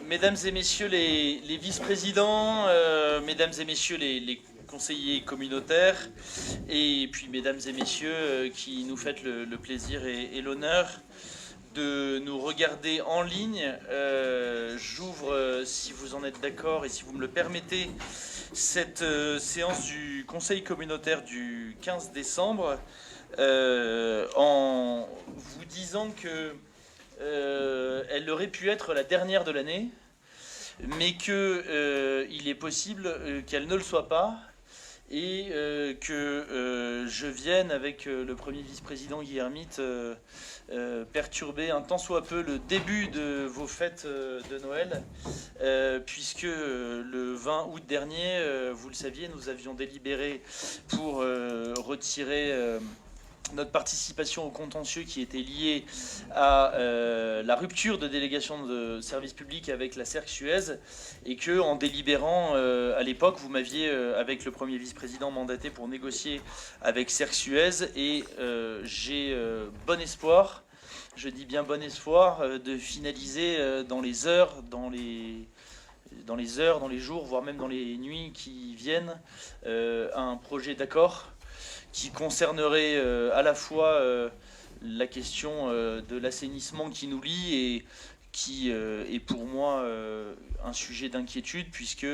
Mesdames et messieurs les vice-présidents, mesdames et messieurs les conseillers communautaires, et puis mesdames et messieurs qui nous faites le plaisir et l'honneur de nous regarder en ligne, j'ouvre, si vous en êtes d'accord et si vous me le permettez, cette séance du conseil communautaire du 15 décembre en vous disant que elle aurait pu être la dernière de l'année, mais qu'il est possible qu'elle ne le soit pas, et que je vienne avec le premier vice-président Guillermite perturber un tant soit peu le début de vos fêtes de Noël, puisque le 20 août dernier, vous le saviez, nous avions délibéré pour retirer notre participation au contentieux qui était lié à la rupture de délégation de service public avec la Cercle Suez, et que en délibérant à l'époque, vous m'aviez avec le premier vice-président mandaté pour négocier avec Cercle Suez, et j'ai bon espoir, je dis bien bon espoir, de finaliser dans les heures, dans les jours, voire même dans les nuits qui viennent, un projet d'accord qui concernerait à la fois la question de l'assainissement qui nous lie, et qui est pour moi un sujet d'inquiétude, puisque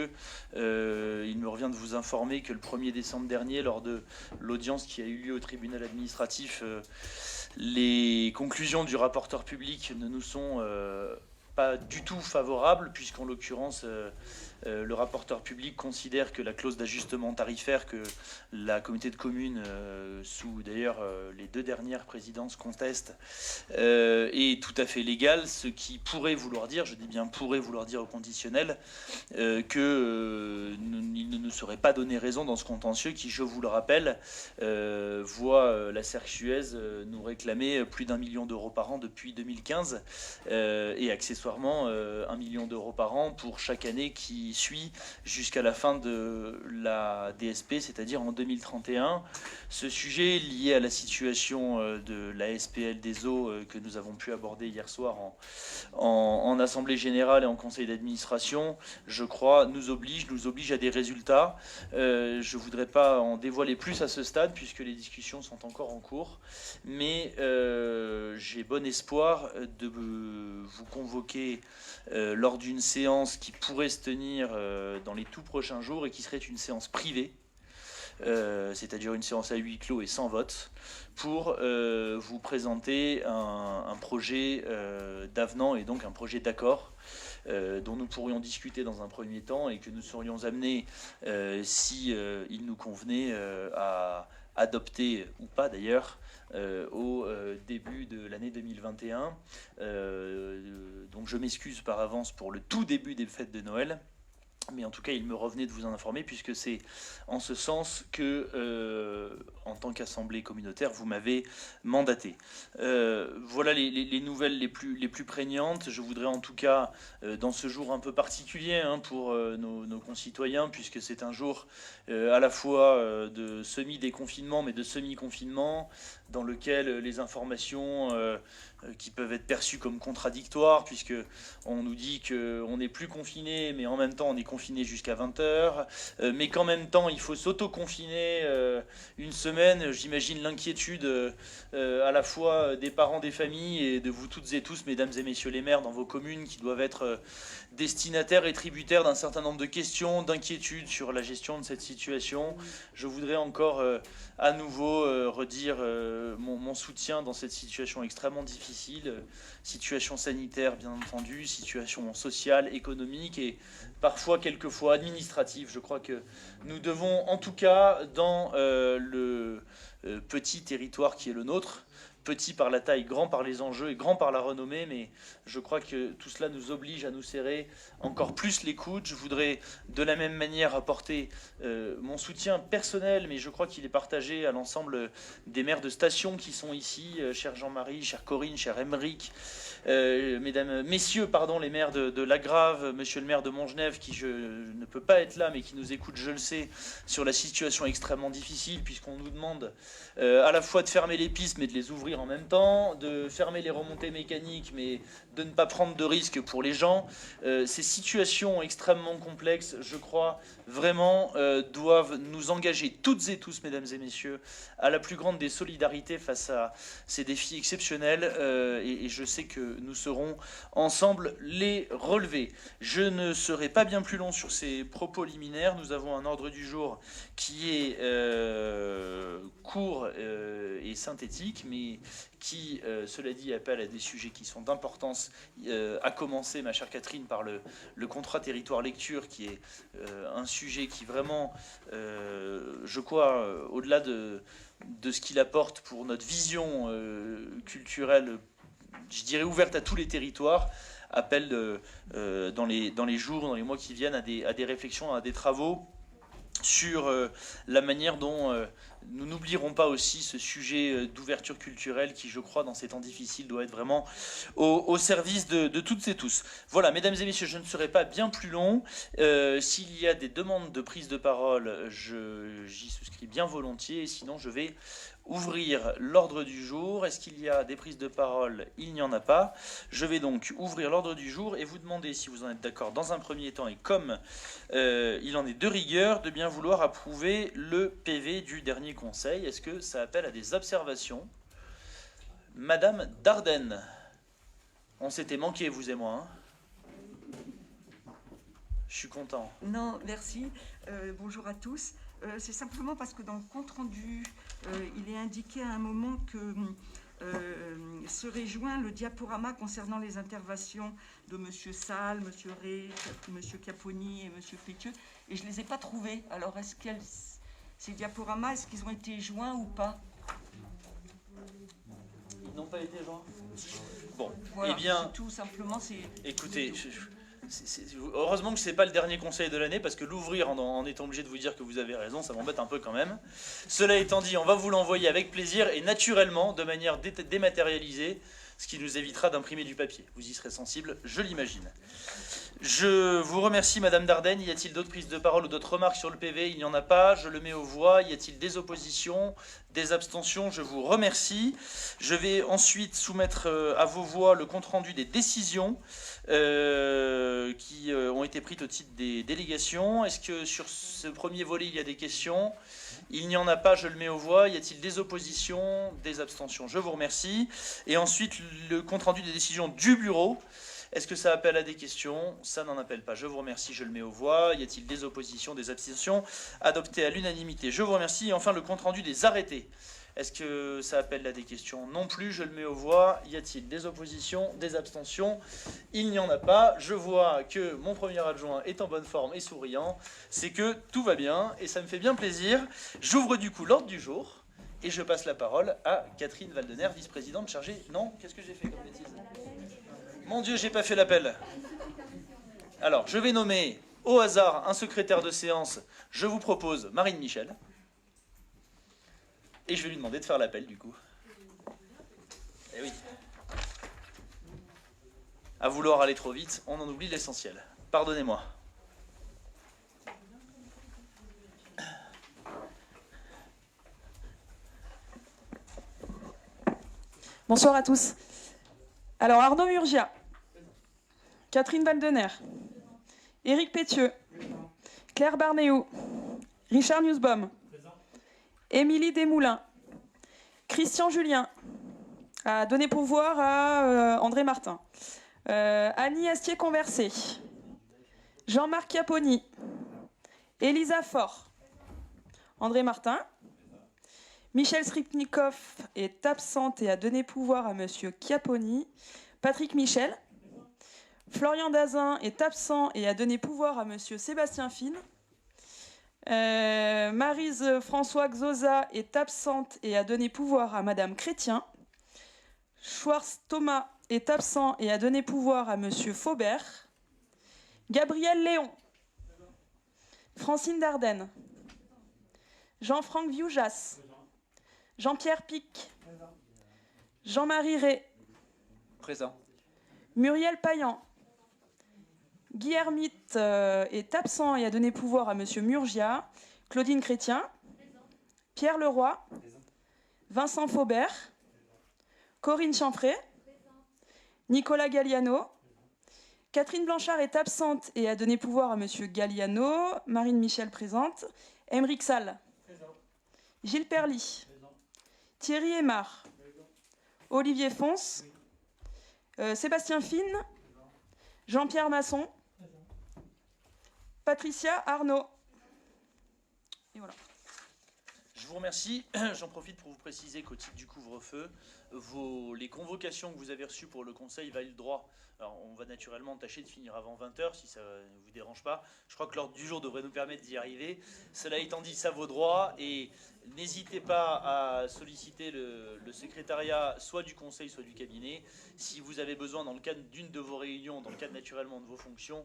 il me revient de vous informer que le 1er décembre dernier, lors de l'audience qui a eu lieu au tribunal administratif, les conclusions du rapporteur public ne nous sont pas du tout favorables, puisqu'en l'occurrence le rapporteur public considère que la clause d'ajustement tarifaire que la communauté de communes, sous d'ailleurs les deux dernières présidences, conteste, est tout à fait légale, ce qui pourrait vouloir dire, je dis bien pourrait vouloir dire au conditionnel, qu'il ne nous serait pas donné raison dans ce contentieux qui, je vous le rappelle, voit la Cercle Suez nous réclamer plus d'1 million d'euros par an depuis 2015, et accessoirement 1 million d'euros par an pour chaque année qui suit jusqu'à la fin de la DSP, c'est-à-dire en 2031. Ce sujet lié à la situation de la SPL des eaux que nous avons pu aborder hier soir en Assemblée Générale et en Conseil d'Administration, je crois, nous oblige à des résultats. Je ne voudrais pas en dévoiler plus à ce stade, puisque les discussions sont encore en cours, mais j'ai bon espoir de vous convoquer lors d'une séance qui pourrait se tenir dans les tout prochains jours, et qui serait une séance privée, c'est-à-dire une séance à huis clos et sans vote, pour vous présenter un projet d'avenant, et donc un projet d'accord dont nous pourrions discuter dans un premier temps, et que nous serions amenés, si il nous convenait, à adopter ou pas d'ailleurs au début de l'année 2021. Donc je m'excuse par avance pour le tout début des fêtes de Noël, mais en tout cas il me revenait de vous en informer, puisque c'est en ce sens que, en tant qu'assemblée communautaire, vous m'avez mandaté. Voilà les nouvelles les plus prégnantes. Je voudrais en tout cas, dans ce jour un peu particulier pour nos concitoyens, puisque c'est un jour à la fois de semi-déconfinement, mais de semi-confinement, dans lequel les informations qui peuvent être perçues comme contradictoires, puisque on nous dit qu'on n'est plus confiné, mais en même temps on est confiné jusqu'à 20h, mais qu'en même temps il faut s'auto-confiner une semaine. J'imagine l'inquiétude à la fois des parents, des familles, et de vous toutes et tous, mesdames et messieurs les maires, dans vos communes, qui doivent être destinataires et tributaires d'un certain nombre de questions, d'inquiétudes sur la gestion de cette situation. Je voudrais encore à nouveau redire mon soutien dans cette situation extrêmement difficile, situation sanitaire bien entendu, situation sociale, économique, et parfois quelquefois administrative. Je crois que nous devons, en tout cas dans le petit territoire qui est le nôtre, petit par la taille, grand par les enjeux et grand par la renommée, mais je crois que tout cela nous oblige à nous serrer encore plus les coudes. Je voudrais de la même manière apporter mon soutien personnel, mais je crois qu'il est partagé à l'ensemble des maires de station qui sont ici, cher Jean-Marie, chère Corinne, cher Emeric, messieurs, les maires de Lagrave, monsieur le maire de Montgenèvre, qui je ne peux pas être là, mais qui nous écoute, je le sais, sur la situation extrêmement difficile, puisqu'on nous demande à la fois de fermer les pistes, mais de les ouvrir ouvrir en même temps, de fermer les remontées mécaniques, mais de ne pas prendre de risques pour les gens. Ces situations extrêmement complexes, je crois, vraiment doivent nous engager toutes et tous, mesdames et messieurs, à la plus grande des solidarités face à ces défis exceptionnels. Et je sais que nous saurons ensemble les relever. Je ne serai pas bien plus long sur ces propos liminaires. Nous avons un ordre du jour qui est court et synthétique, mais qui, cela dit, appelle à des sujets qui sont d'importance, à commencer, ma chère Catherine, par le contrat territoire lecture, qui est un sujet qui vraiment, je crois, au-delà de ce qu'il apporte pour notre vision culturelle, je dirais ouverte à tous les territoires, appelle dans les jours, dans les mois qui viennent à des réflexions, à des travaux sur la manière dont nous n'oublierons pas aussi ce sujet d'ouverture culturelle qui, je crois, dans ces temps difficiles, doit être vraiment au service de toutes et tous. Voilà, mesdames et messieurs, je ne serai pas bien plus long. S'il y a des demandes de prise de parole, j'y souscris bien volontiers. Et sinon, je vais ouvrir l'ordre du jour. Est-ce qu'il y a des prises de parole? Il n'y en a pas. Je vais donc ouvrir l'ordre du jour et vous demander, si vous en êtes d'accord dans un premier temps, et comme il en est de rigueur, de bien vouloir approuver le PV du dernier conseil. Est-ce que ça appelle à des observations? Madame Dardenne, on s'était manqué, vous et moi. Je suis content. Non, merci. Bonjour à tous. C'est simplement parce que dans le compte-rendu, il est indiqué à un moment que serait joint le diaporama concernant les interventions de M. Salle, M. Rey, M. Caponi et M. Pétieux, et je ne les ai pas trouvés. Alors, ces diaporamas, est-ce qu'ils ont été joints ou pas? Ils n'ont pas été joints. Bon, voilà, eh bien, tout simplement, c'est... Écoutez, heureusement que ce n'est pas le dernier conseil de l'année, parce que l'ouvrir en étant obligé de vous dire que vous avez raison, ça m'embête un peu quand même. Cela étant dit, on va vous l'envoyer avec plaisir et naturellement, de manière dématérialisée, ce qui nous évitera d'imprimer du papier. Vous y serez sensible, je l'imagine. Je vous remercie, Madame Dardenne. Y a-t-il d'autres prises de parole ou d'autres remarques sur le PV? Il n'y en a pas. Je le mets aux voix. Y a-t-il des oppositions, des abstentions? Je vous remercie. Je vais ensuite soumettre à vos voix le compte-rendu des décisions qui ont été prises au titre des délégations. Est-ce que sur ce premier volet, il y a des questions? Il n'y en a pas, je le mets aux voix. Y a-t-il des oppositions, des abstentions? Je vous remercie. Et ensuite, le compte-rendu des décisions du bureau. Est-ce que ça appelle à des questions? Ça n'en appelle pas. Je vous remercie, je le mets aux voix. Y a-t-il des oppositions, des abstentions? Adopté à l'unanimité. Je vous remercie. Et enfin, le compte-rendu des arrêtés. Est-ce que ça appelle à des questions? Non plus, je le mets aux voix. Y a-t-il des oppositions, des abstentions? Il n'y en a pas. Je vois que mon premier adjoint est en bonne forme et souriant. C'est que tout va bien et ça me fait bien plaisir. J'ouvre du coup l'ordre du jour et je passe la parole à Catherine Valdener, vice-présidente chargée... Non, qu'est-ce que j'ai fait comme bêtise? Mon Dieu, j'ai pas fait l'appel. Alors, je vais nommer au hasard un secrétaire de séance. Je vous propose Marine Michel. Et je vais lui demander de faire l'appel, du coup. Eh oui. À vouloir aller trop vite, on en oublie l'essentiel. Pardonnez-moi. Bonsoir à tous. Alors, Arnaud Murgia, Catherine Valdener, Éric Pétieux, Claire Barnéou, Richard Nussbaum, Émilie Desmoulins, Christian Julien, à donner pouvoir à André Martin, Annie Astier-Conversé, Jean-Marc Caponi, Elisa Faure, André Martin, Michel Sripnikov est absente et a donné pouvoir à Monsieur Chiapponi. Patrick Michel. Florian Dazin est absent et a donné pouvoir à Monsieur Sébastien Fine. Maryse François Xosa est absente et a donné pouvoir à Madame Chrétien. Schwartz Thomas est absent et a donné pouvoir à Monsieur Faubert. Gabriel Léon. Francine Dardenne. Jean-Franck Vioujas. Jean-Pierre Pic. Jean-Marie Rey. Présent. Muriel Payan. Guy Hermite est absent et a donné pouvoir à Monsieur Murgia. Claudine Chrétien. Pierre Leroy. Vincent Faubert. Corinne Chanfray, Nicolas Galliano. Catherine Blanchard est absente et a donné pouvoir à Monsieur Galliano. Marine Michel présente. Émeric Salle. Gilles Perly. Thierry Aymar. Olivier Fons. Sébastien Fine. Jean-Pierre Masson. Patricia Arnaud. Et voilà. Je vous remercie. J'en profite pour vous préciser qu'au titre du couvre-feu, les convocations que vous avez reçues pour le Conseil valent droit. Alors, on va naturellement tâcher de finir avant 20h, si ça ne vous dérange pas. Je crois que l'ordre du jour devrait nous permettre d'y arriver. Cela étant dit, ça vaut droit. Et n'hésitez pas à solliciter le secrétariat, soit du Conseil, soit du cabinet, si vous avez besoin, dans le cadre d'une de vos réunions, dans le cadre naturellement de vos fonctions,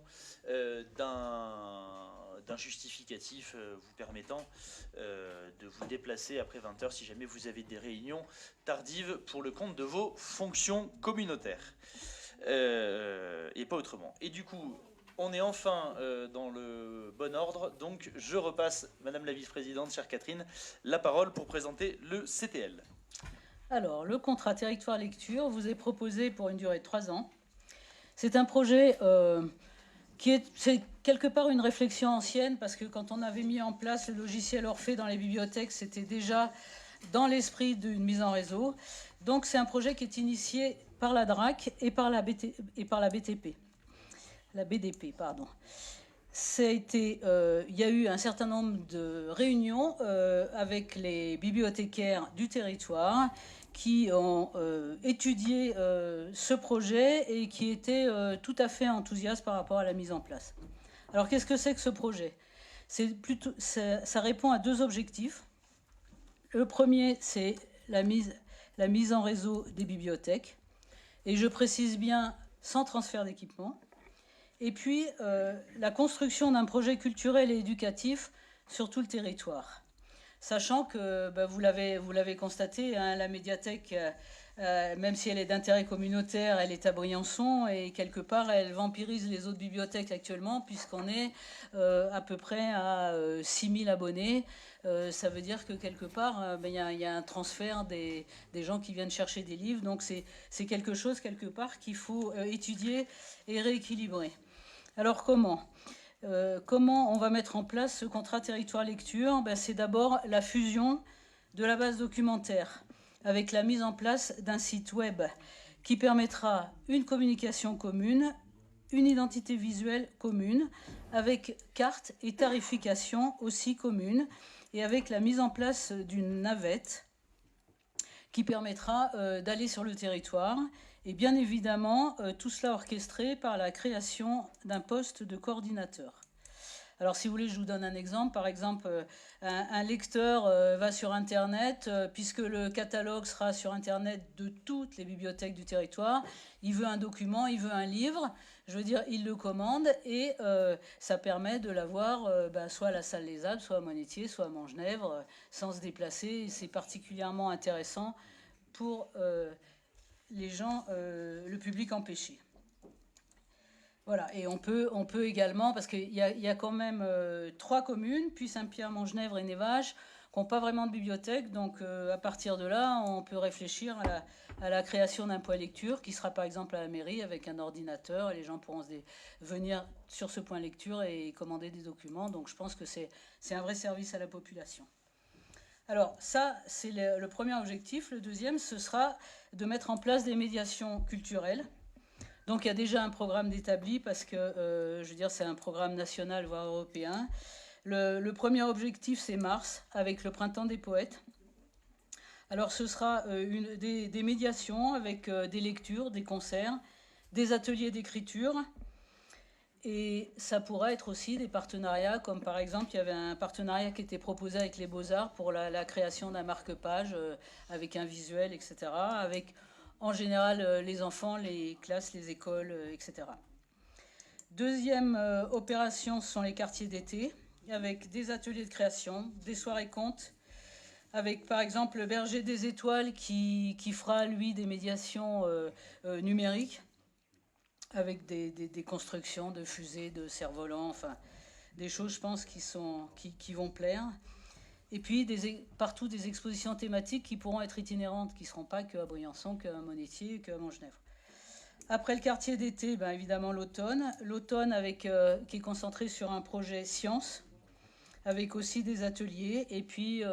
d'un justificatif vous permettant de vous déplacer après 20h si jamais vous avez des réunions tardives pour le compte de vos fonctions communautaires. Et pas autrement. Et du coup, on est enfin dans le bon ordre. Donc, je repasse, Madame la vice-présidente, chère Catherine, la parole pour présenter le CTL. Alors, le contrat territoire lecture vous est proposé pour une durée de 3 ans. C'est un projet c'est quelque part une réflexion ancienne, parce que quand on avait mis en place le logiciel Orphée dans les bibliothèques, c'était déjà dans l'esprit d'une mise en réseau. Donc, c'est un projet qui est initié par la DRAC et par la BTP. La BDP, pardon. Il y a eu un certain nombre de réunions avec les bibliothécaires du territoire qui ont étudié ce projet et qui étaient tout à fait enthousiastes par rapport à la mise en place. Alors, qu'est-ce que c'est que ce projet ? Ça répond à 2 objectifs. Le premier, c'est la mise en réseau des bibliothèques. Et je précise bien, sans transfert d'équipement. Et puis, la construction d'un projet culturel et éducatif sur tout le territoire. Sachant que, vous l'avez constaté, hein, la médiathèque, même si elle est d'intérêt communautaire, elle est à Briançon et quelque part, elle vampirise les autres bibliothèques actuellement, puisqu'on est à peu près à 6000 abonnés. Ça veut dire que quelque part, il y a un transfert des gens qui viennent chercher des livres. Donc, c'est quelque chose, quelque part, qu'il faut étudier et rééquilibrer. Alors, comment on va mettre en place ce contrat territoire lecture ? C'est d'abord la fusion de la base documentaire avec la mise en place d'un site web qui permettra une communication commune, une identité visuelle commune, avec carte et tarification aussi commune, et avec la mise en place d'une navette qui permettra d'aller sur le territoire. Et bien évidemment, tout cela orchestré par la création d'un poste de coordinateur. Alors, si vous voulez, je vous donne un exemple. Par exemple, un lecteur va sur Internet, puisque le catalogue sera sur Internet de toutes les bibliothèques du territoire. Il veut un document, il veut un livre. Je veux dire, il le commande et ça permet de l'avoir soit à la Salle des Alpes, soit à Monétier, soit à Montgenèvre, sans se déplacer. C'est particulièrement intéressant pour les gens, le public empêché. Voilà, et on peut également, parce qu'il y a quand même 3 communes, puis Saint-Pierre, Montgenèvre et Névache, qui n'ont pas vraiment de bibliothèque. Donc, à partir de là, on peut réfléchir à la création d'un point lecture qui sera par exemple à la mairie avec un ordinateur. Et les gens pourront venir sur ce point lecture et commander des documents. Donc, je pense que c'est un vrai service à la population. Alors, ça, c'est le premier objectif. Le deuxième, ce sera de mettre en place des médiations culturelles. Donc, il y a déjà un programme d'établi parce que, je veux dire, c'est un programme national, voire européen. Le premier objectif, c'est mars, avec le Printemps des poètes. Alors, ce sera des médiations avec des lectures, des concerts, des ateliers d'écriture. Et ça pourra être aussi des partenariats, comme par exemple, il y avait un partenariat qui était proposé avec les Beaux-Arts pour la création d'un marque-page avec un visuel, etc., avec en général les enfants, les classes, les écoles, etc. Deuxième opération, ce sont les quartiers d'été, avec des ateliers de création, des soirées contes, avec par exemple le Berger des Étoiles qui fera, lui, des médiations numériques, avec des constructions de fusées, de cerfs-volants, enfin, des choses, je pense, qui vont plaire. Et puis partout des expositions thématiques qui pourront être itinérantes, qui ne seront pas qu'à Briançon, qu'à Monétier, qu'à Montgenèvre. Après le quartier d'été, ben évidemment l'automne. L'automne qui est concentré sur un projet science, avec aussi des ateliers, et puis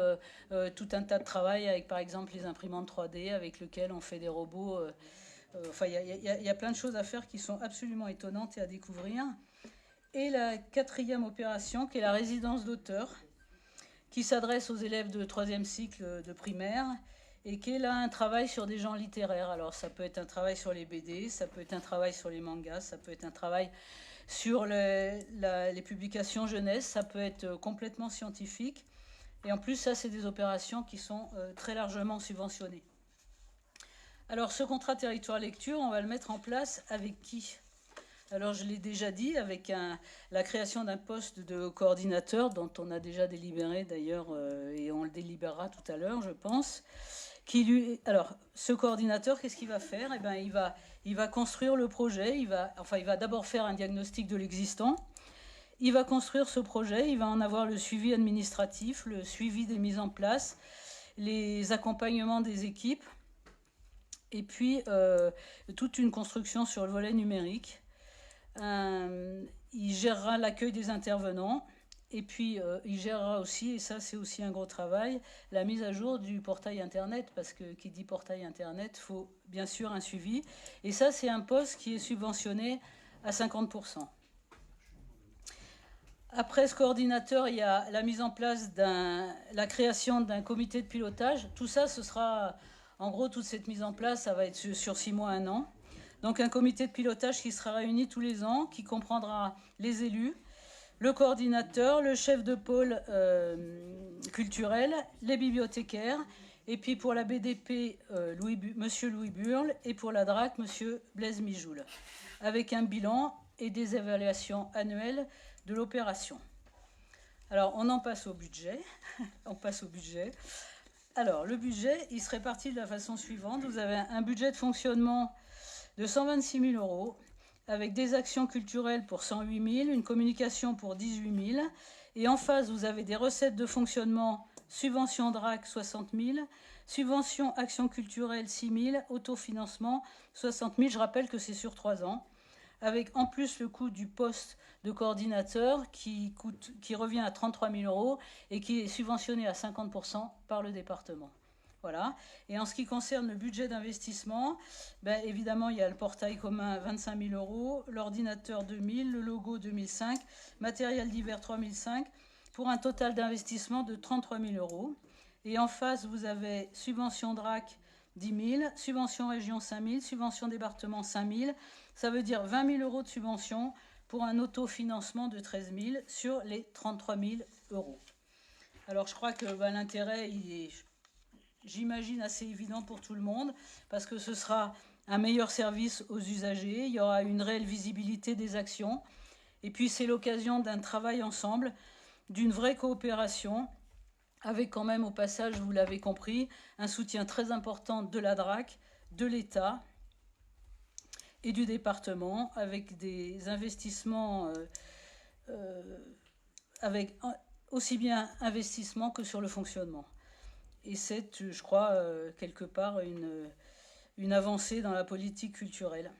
tout un tas de travail avec par exemple les imprimantes 3D avec lesquelles on fait des robots. Enfin, il y a plein de choses à faire qui sont absolument étonnantes et à découvrir. Et la quatrième opération, qui est la résidence d'auteur, qui s'adresse aux élèves de 3e cycle de primaire, et qui est là un travail sur des genres littéraires. Alors ça peut être un travail sur les BD, ça peut être un travail sur les mangas, ça peut être un travail sur les publications jeunesse, ça peut être complètement scientifique. Et en plus, ça, c'est des opérations qui sont très largement subventionnées. Alors, ce contrat territoire lecture, on va le mettre en place avec qui? Alors, je l'ai déjà dit, avec la création d'un poste de coordinateur, dont on a déjà délibéré d'ailleurs, et on le délibérera tout à l'heure, je pense. Alors, ce coordinateur, qu'est-ce qu'il va faire? Eh bien, il va construire le projet, il va d'abord faire un diagnostic de l'existant, il va construire ce projet, il va en avoir le suivi administratif, le suivi des mises en place, les accompagnements des équipes, et puis toute une construction sur le volet numérique. Il gérera l'accueil des intervenants, et puis il gérera aussi, et ça c'est aussi un gros travail, la mise à jour du portail internet, parce que qui dit portail internet, il faut bien sûr un suivi, et ça c'est un poste qui est subventionné à 50%. Après ce coordinateur, il y a la mise en place la création d'un comité de pilotage. Tout ça, ce sera, en gros, toute cette mise en place, ça va être sur 6 mois, 1 an. Donc un comité de pilotage qui sera réuni tous les ans, qui comprendra les élus, le coordinateur, le chef de pôle culturel, les bibliothécaires, et puis pour la BDP, Monsieur Louis Burle, et pour la DRAC, Monsieur Blaise Mijoul, avec un bilan et des évaluations annuelles de l'opération. Alors, on en passe au budget. On passe au budget. Alors, le budget, il se répartit de la façon suivante. Vous avez un budget de fonctionnement de 126 000 €, avec des actions culturelles pour 108 000, une communication pour 18 000. Et en face, vous avez des recettes de fonctionnement, subvention DRAC 60 000, subvention action culturelle 6 000, autofinancement 60 000. Je rappelle que c'est sur 3 ans, avec en plus le coût du poste de coordinateur qui revient à 33 000 € et qui est subventionné à 50% par le département. Voilà. Et en ce qui concerne le budget d'investissement, ben évidemment, il y a le portail commun 25 000 €, l'ordinateur 2 000, le logo 2 500, matériel divers 3 500, pour un total d'investissement de 33 000 €. Et en face, vous avez subvention DRAC 10 000, subvention région 5 000, subvention département 5 000. Ça veut dire 20 000 € de subvention pour un autofinancement de 13 000 sur les 33 000 €. Alors, je crois que l'intérêt, il est, j'imagine, assez évident pour tout le monde, parce que ce sera un meilleur service aux usagers, il y aura une réelle visibilité des actions, et puis c'est l'occasion d'un travail ensemble, d'une vraie coopération, avec quand même au passage, vous l'avez compris, un soutien très important de la DRAC, de l'État et du département, avec des investissements, avec aussi bien investissement que sur le fonctionnement. Et c'est, je crois, quelque part une avancée dans la politique culturelle,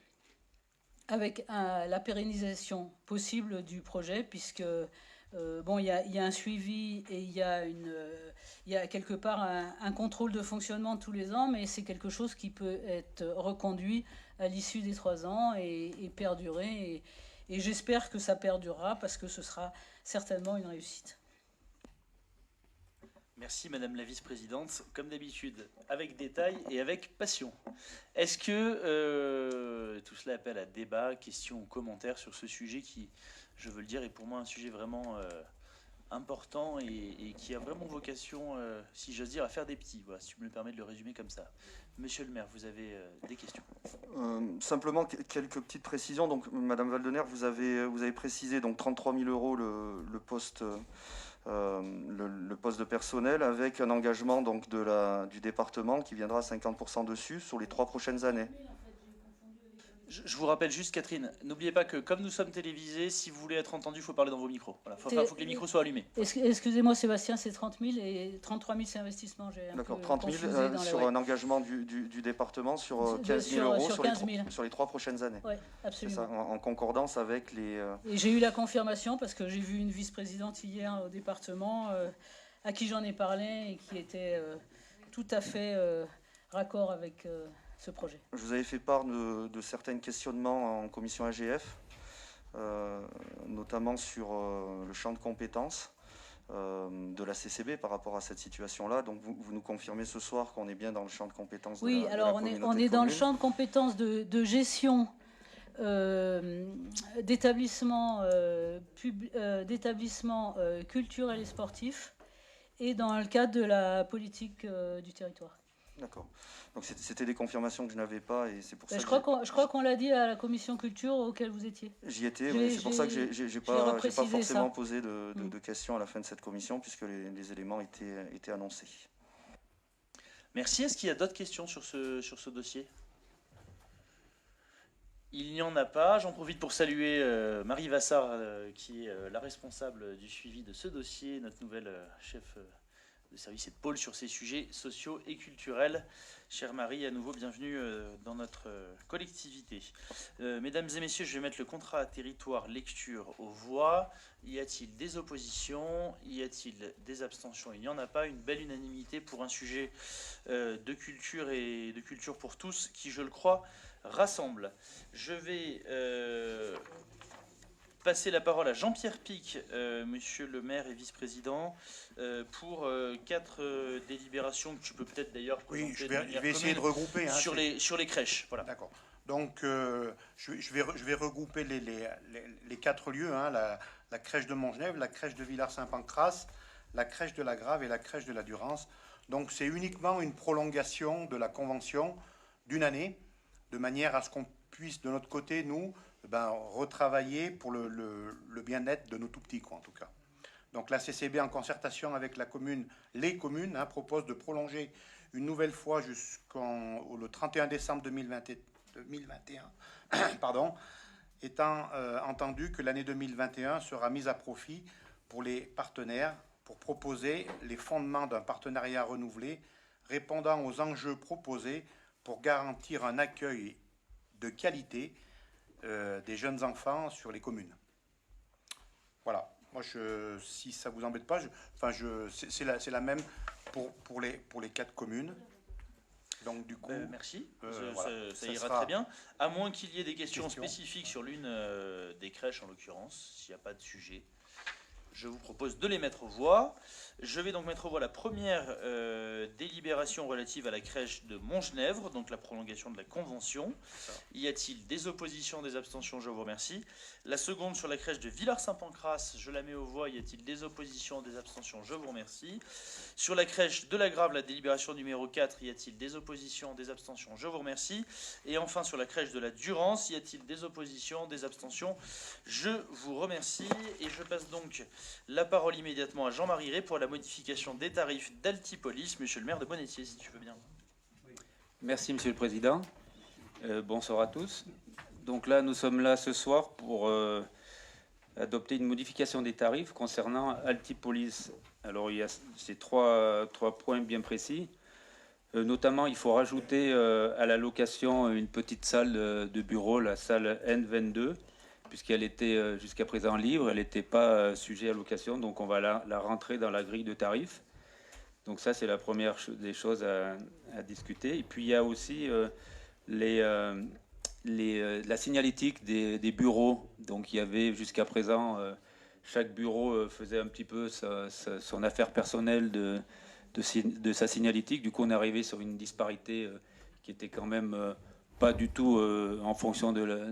avec la pérennisation possible du projet, puisque il y a un suivi et il y a quelque part un contrôle de fonctionnement tous les ans, mais c'est quelque chose qui peut être reconduit à l'issue des 3 ans et perdurer. Et j'espère que ça perdurera, parce que ce sera certainement une réussite. Merci Madame la Vice-Présidente, comme d'habitude, avec détail et avec passion. Est-ce que tout cela appelle à débat, questions ou commentaires sur ce sujet qui, je veux le dire, est pour moi un sujet vraiment important et qui a vraiment vocation, si j'ose dire, à faire des petits. Voilà, si tu me le permets de le résumer comme ça. Monsieur le maire, vous avez des questions. Simplement quelques petites précisions. Donc, Madame Valdener, vous avez précisé donc 33 000 € le poste. Le poste de personnel, avec un engagement donc du département qui viendra à 50% dessus sur les 3 prochaines années. Je vous rappelle juste, Catherine, n'oubliez pas que comme nous sommes télévisés, si vous voulez être entendu, il faut parler dans vos micros. Voilà, faut que les micros soient allumés. Excusez-moi Sébastien, c'est 30 000 et 33 000 c'est investissement. D'accord, 30 000 sur un engagement du département sur 15 000 euros sur les 3 prochaines années. Oui, absolument. C'est ça, en concordance avec les... Et j'ai eu la confirmation parce que j'ai vu une vice-présidente hier au département à qui j'en ai parlé et qui était tout à fait raccord avec ce projet. Je vous avais fait part de certains questionnements en commission AGF, notamment sur le champ de compétences de la CCB par rapport à cette situation-là. Donc vous nous confirmez ce soir qu'on est bien dans le champ de compétences oui, de la alors on est dans le champ de compétences de gestion d'établissements culturels et sportifs et dans le cadre de la politique du territoire. D'accord. Donc c'était des confirmations que je n'avais pas et c'est pour ça je crois qu'on l'a dit à la commission culture auquel vous étiez. J'y étais, mais c'est pour ça que j'ai pas forcément posé de questions à la fin de cette commission puisque les éléments étaient annoncés. Merci. Est-ce qu'il y a d'autres questions sur ce dossier ? Il n'y en a pas. J'en profite pour saluer Marie Vassard, qui est la responsable du suivi de ce dossier, notre nouvelle chef de service et de pôle sur ces sujets sociaux et culturels. Chère Marie, à nouveau bienvenue dans notre collectivité. Mesdames et messieurs, je vais mettre le contrat à territoire lecture aux voix. Y a-t-il des oppositions? Y a-t-il des abstentions? Il n'y en a pas. Une belle unanimité pour un sujet de culture et de culture pour tous qui, je le crois, rassemble. Je vais passer la parole à Jean-Pierre Pic, monsieur le maire et vice-président, pour 4 délibérations que tu peux peut-être d'ailleurs présenter. Oui, je vais essayer de regrouper. Sur les crèches. Voilà. D'accord. Donc, je vais regrouper les 4 lieux, hein, la crèche de Montgenèvre, la crèche de Villars-Saint-Pancrace, la crèche de la Grave et la crèche de la Durance. Donc, c'est uniquement une prolongation de la convention d'une année, de manière à ce qu'on puisse, de notre côté, nous, retravailler pour le bien-être de nos tout-petits, quoi, en tout cas. Donc la CCB, en concertation avec les communes, hein, propose de prolonger une nouvelle fois le 31 décembre 2021, pardon, étant entendu que l'année 2021 sera mise à profit pour les partenaires pour proposer les fondements d'un partenariat renouvelé répondant aux enjeux proposés pour garantir un accueil de qualité des jeunes enfants sur les communes. Voilà. Moi, si ça vous embête pas, c'est la même pour les 4 communes. Donc du coup, merci. Voilà. Ça ira très bien. À moins qu'il y ait des questions spécifiques sur l'une des crèches en l'occurrence, s'il n'y a pas de sujet. Je vous propose de les mettre aux voix. Je vais donc mettre aux voix la première délibération relative à la crèche de Montgenèvre, donc la prolongation de la convention. Y a-t-il des oppositions, des abstentions? Je vous remercie. La seconde sur la crèche de Villars-Saint-Pancrace, je la mets aux voix. Y a-t-il des oppositions, des abstentions? Je vous remercie. Sur la crèche de la Grave, la délibération numéro 4, y a-t-il des oppositions, des abstentions? Je vous remercie. Et enfin sur la crèche de la Durance, y a-t-il des oppositions, des abstentions? Je vous remercie. Et je passe donc la parole immédiatement à Jean-Marie Rey pour la modification des tarifs d'Altipolis. Monsieur le maire de Bonnetier, si tu veux bien. Merci Monsieur le Président. Bonsoir à tous. Donc là, nous sommes là ce soir pour adopter une modification des tarifs concernant Altipolis. Alors il y a ces trois points bien précis. Notamment, il faut rajouter à la location une petite salle de bureau, la salle N22, puisqu'elle était jusqu'à présent libre, elle n'était pas sujet à location, donc on va la rentrer dans la grille de tarifs. Donc ça, c'est la première des choses à discuter. Et puis il y a aussi la signalétique des bureaux. Donc il y avait jusqu'à présent, chaque bureau faisait un petit peu son affaire personnelle de sa signalétique. Du coup, on est arrivé sur une disparité qui était quand même pas du tout en fonction de la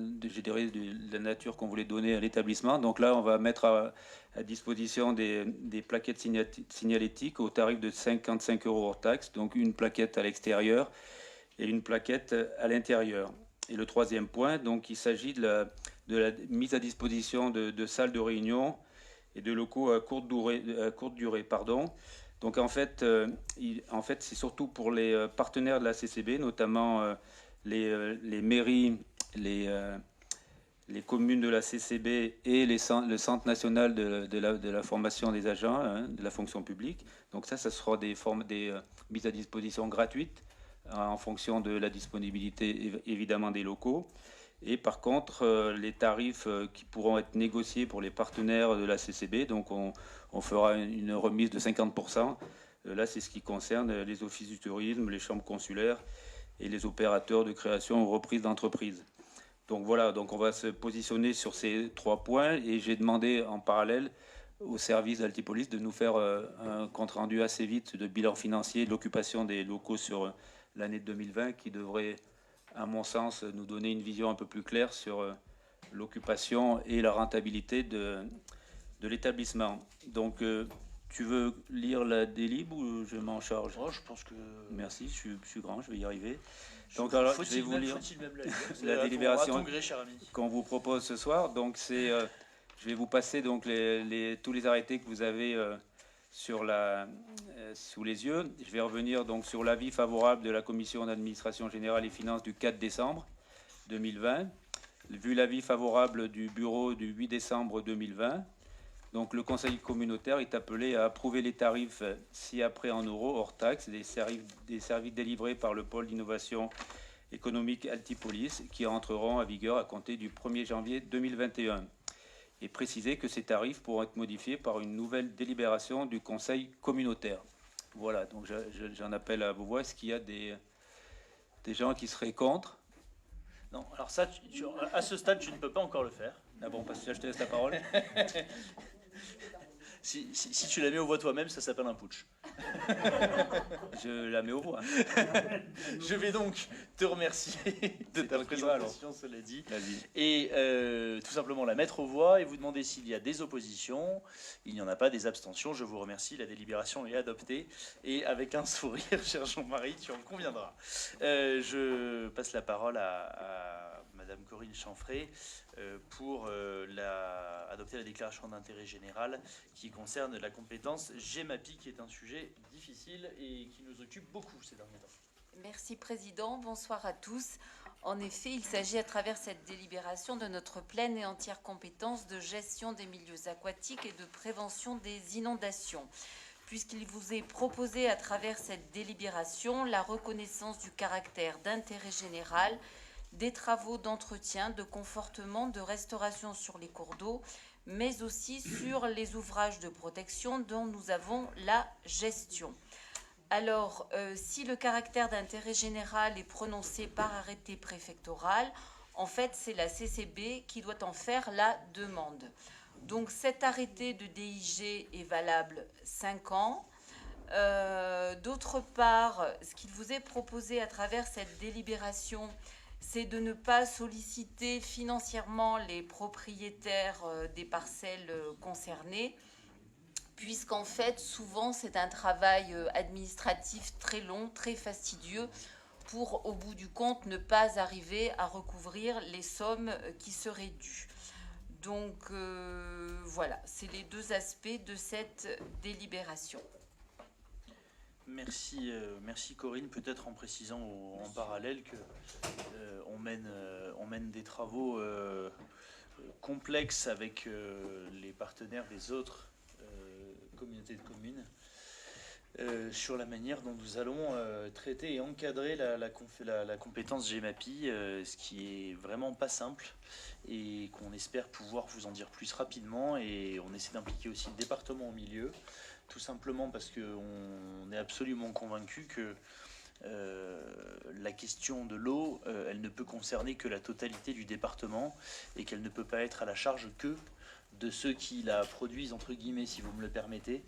nature qu'on voulait donner à l'établissement. Donc là, on va mettre à disposition des plaquettes signalétiques au tarif de 55 € hors taxe, donc une plaquette à l'extérieur et une plaquette à l'intérieur. Et le troisième point, donc, il s'agit de la mise à disposition de salles de réunion et de locaux à courte durée. Donc en fait, c'est surtout pour les partenaires de la CCB, notamment les mairies les communes de la CCB et le Centre national de la formation des agents, hein, de la fonction publique. Donc ça sera des mises à disposition gratuites en fonction de la disponibilité évidemment des locaux. Et par contre, les tarifs qui pourront être négociés pour les partenaires de la CCB, donc on fera une remise de 50%. Là, c'est ce qui concerne les offices du tourisme, les chambres consulaires et les opérateurs de création ou reprise d'entreprise. Donc voilà, donc on va se positionner sur ces 3 points et j'ai demandé en parallèle au service d'Altipolis de nous faire un compte-rendu assez vite de bilan financier de l'occupation des locaux sur l'année 2020 qui devrait, à mon sens, nous donner une vision un peu plus claire sur l'occupation et la rentabilité de l'établissement. Donc, tu veux lire la délib ou je m'en charge? Oh, je pense que... Merci, je suis grand, je vais y arriver. Donc, alors, je vais vous lire la délibération gré, cher ami, qu'on vous propose ce soir. Donc, c'est, je vais vous passer donc tous les arrêtés que vous avez sous les yeux. Je vais revenir donc sur l'avis favorable de la Commission d'administration générale et finances du 4 décembre 2020. Vu l'avis favorable du bureau du 8 décembre 2020, donc le Conseil communautaire est appelé à approuver les tarifs ci-après en euros hors taxes des services délivrés par le pôle d'innovation économique Altipolis qui entreront en vigueur à compter du 1er janvier 2021 et préciser que ces tarifs pourront être modifiés par une nouvelle délibération du Conseil communautaire. Voilà, donc j'en appelle à vos voix. Est-ce qu'il y a des gens qui seraient contre? Non, alors ça, à ce stade, tu ne peux pas encore le faire. Ah bon, parce que je te laisse la parole. Si tu la mets aux voix toi-même, ça s'appelle un putsch. Je la mets aux voix. Je vais donc te remercier de ta présentation, cela dit. Et tout simplement la mettre aux voix et vous demander s'il y a des oppositions. Il n'y en a pas, des abstentions. Je vous remercie. La délibération est adoptée. Et avec un sourire, cher Jean-Marie, tu en conviendras. Je passe la parole à Madame Corinne Chanfray pour adopter la déclaration d'intérêt général qui concerne la compétence GEMAPI, qui est un sujet difficile et qui nous occupe beaucoup ces derniers temps. Merci Président, bonsoir à tous. En effet, il s'agit à travers cette délibération de notre pleine et entière compétence de gestion des milieux aquatiques et de prévention des inondations, puisqu'il vous est proposé à travers cette délibération la reconnaissance du caractère d'intérêt général des travaux d'entretien, de confortement, de restauration sur les cours d'eau, mais aussi sur les ouvrages de protection dont nous avons la gestion. Alors, si le caractère d'intérêt général est prononcé par arrêté préfectoral, en fait, c'est la CCB qui doit en faire la demande. Donc, cet arrêté de DIG est valable 5 ans. D'autre part, ce qu'il vous est proposé à travers cette délibération, c'est de ne pas solliciter financièrement les propriétaires des parcelles concernées, puisqu'en fait, souvent, c'est un travail administratif très long, très fastidieux, pour, au bout du compte, ne pas arriver à recouvrir les sommes qui seraient dues. Donc, voilà, c'est les 2 aspects de cette délibération. Merci, merci Corinne. Peut-être en précisant en parallèle que on mène des travaux complexes avec les partenaires des autres communautés de communes sur la manière dont nous allons traiter et encadrer la compétence GEMAPI, ce qui est vraiment pas simple et qu'on espère pouvoir vous en dire plus rapidement. Et on essaie d'impliquer aussi le département au milieu, tout simplement parce qu'on est absolument convaincu que la question de l'eau, elle ne peut concerner que la totalité du département et qu'elle ne peut pas être à la charge que de ceux qui la produisent, entre guillemets, si vous me le permettez.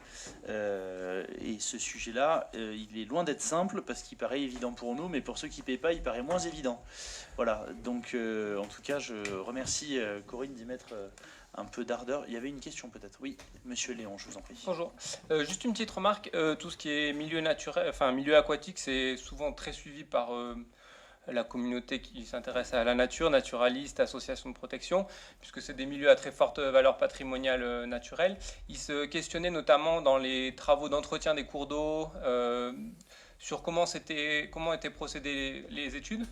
Et ce sujet-là, il est loin d'être simple parce qu'il paraît évident pour nous, mais pour ceux qui ne paient pas, il paraît moins évident. Voilà, donc en tout cas, je remercie Corinne d'y mettre un peu d'ardeur. Il y avait une question peut-être. Oui, monsieur Léon, je vous en prie. Bonjour. Juste une petite remarque. Tout ce qui est milieu naturel, enfin milieu aquatique, c'est souvent très suivi par la communauté qui s'intéresse à la nature, naturalistes, associations de protection, puisque c'est des milieux à très forte valeur patrimoniale naturelle. Ils se questionnaient notamment dans les travaux d'entretien des cours d'eau sur comment étaient procédées les études,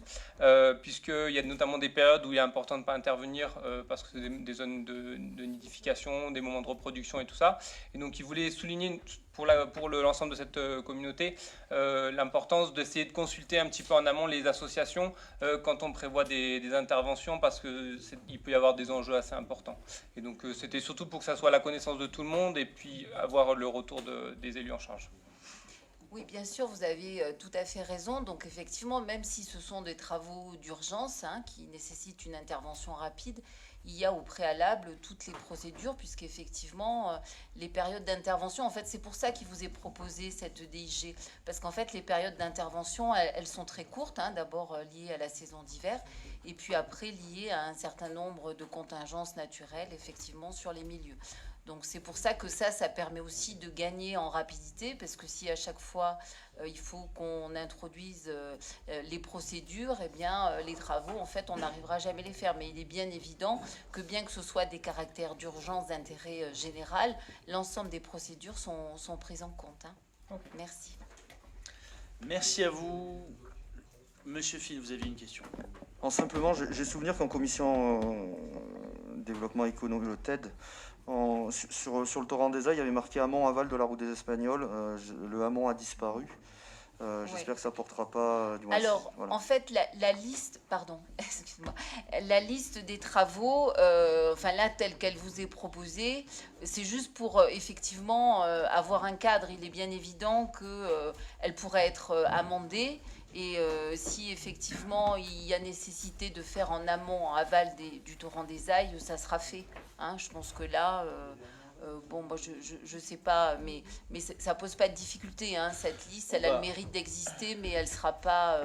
puisqu'il y a notamment des périodes où il est important de ne pas intervenir parce que c'est des zones de nidification, des moments de reproduction et tout ça. Et donc, il voulait souligner pour l'ensemble de cette communauté l'importance d'essayer de consulter un petit peu en amont les associations quand on prévoit des interventions, parce qu'il peut y avoir des enjeux assez importants. Et donc, c'était surtout pour que ça soit à la connaissance de tout le monde et puis avoir le retour des élus en charge. Oui, bien sûr, vous avez tout à fait raison. Donc effectivement, même si ce sont des travaux d'urgence qui nécessitent une intervention rapide, il y a au préalable toutes les procédures, puisqu'effectivement, les périodes d'intervention, en fait, c'est pour ça qu'il vous est proposé cette DIG. Parce qu'en fait, les périodes d'intervention, elles sont très courtes, d'abord liées à la saison d'hiver, et puis après liées à un certain nombre de contingences naturelles, effectivement, sur les milieux. Donc c'est pour ça que ça permet aussi de gagner en rapidité, parce que si à chaque fois il faut qu'on introduise les procédures, eh bien les travaux, en fait, on n'arrivera jamais à les faire. Mais il est bien évident que bien que ce soit des caractères d'urgence d'intérêt général, l'ensemble des procédures sont prises en compte. Okay. Merci. Merci à vous. Monsieur Phil, vous aviez une question. Alors, simplement, j'ai souvenir qu'en commission développement économique, le TED, sur le torrent des Ailes, il y avait marqué amont aval de la route des Espagnols. Le amont a disparu. J'espère que ça ne portera pas... Alors, voilà. En fait, la liste, pardon, excuse-moi, la liste des travaux, enfin là, telle qu'elle vous est proposée, c'est juste pour effectivement avoir un cadre. Il est bien évident qu'elle pourrait être amendée. Et si effectivement il y a nécessité de faire en amont, en aval du torrent des Ailes, ça sera fait. Je pense que là, bon, moi je sais pas, mais ça pose pas de difficulté. Cette liste, elle a le mérite d'exister, mais elle sera pas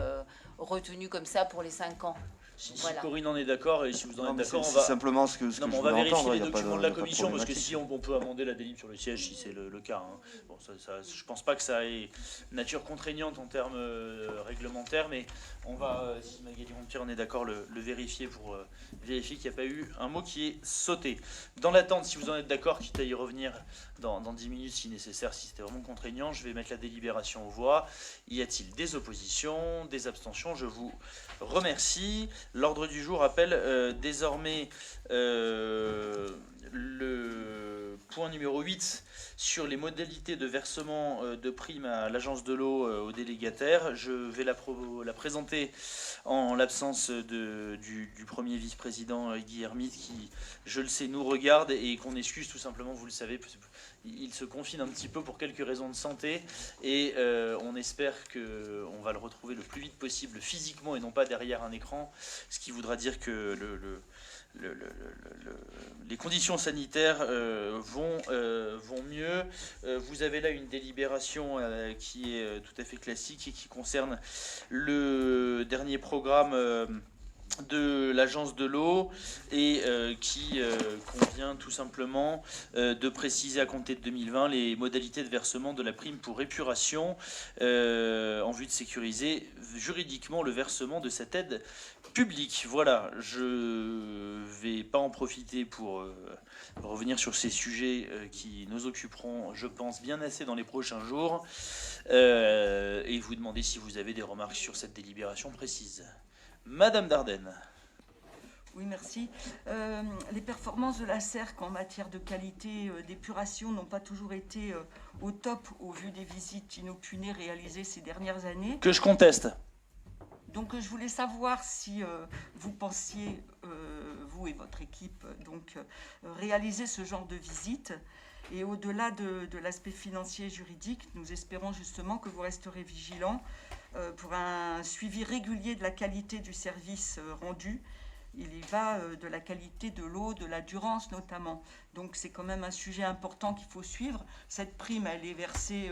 retenue comme ça pour les 5 ans. Si Voilà. Corinne en est d'accord, et si vous en êtes d'accord, c'est simplement ce que je on va vérifier les documents de la commission, parce que si on peut amender la délib sur le siège, si c'est le cas. Bon, je pense pas que ça ait nature contraignante en termes réglementaires, mais on va, si Magali Rompierre en est d'accord, le vérifier pour vérifier qu'il n'y a pas eu un mot qui est sauté. Dans l'attente, si vous en êtes d'accord, quitte à y revenir dans 10 minutes si nécessaire, si c'était vraiment contraignant, je vais mettre la délibération aux voix. Y a-t-il des oppositions, des abstentions? Je vous remercie. L'ordre du jour appelle désormais le point numéro 8 sur les modalités de versement de primes à l'agence de l'eau aux délégataires. Je vais la présenter en l'absence du premier vice-président Guy Hermite qui, je le sais, nous regarde et qu'on excuse tout simplement, vous le savez, il se confine un petit peu pour quelques raisons de santé et on espère qu'on va le retrouver le plus vite possible physiquement et non pas derrière un écran, ce qui voudra dire que les conditions sanitaires vont mieux. Vous avez là une délibération qui est tout à fait classique et qui concerne le dernier programme de l'agence de l'eau et qui convient tout simplement de préciser à compter de 2020 les modalités de versement de la prime pour épuration en vue de sécuriser juridiquement le versement de cette aide publique. Voilà, je vais pas en profiter pour revenir sur ces sujets qui nous occuperont, je pense, bien assez dans les prochains jours et vous demander si vous avez des remarques sur cette délibération précise. Madame Dardenne. Oui, merci. Les performances de la CERC en matière de qualité d'épuration n'ont pas toujours été au top au vu des visites inopinées réalisées ces dernières années. Que je conteste. Donc je voulais savoir si vous pensiez, vous et votre équipe, donc réaliser ce genre de visite. Et au-delà de l'aspect financier et juridique, nous espérons justement que vous resterez vigilants pour un suivi régulier de la qualité du service rendu. Il y va de la qualité de l'eau, de la durance notamment. Donc c'est quand même un sujet important qu'il faut suivre. Cette prime, elle est versée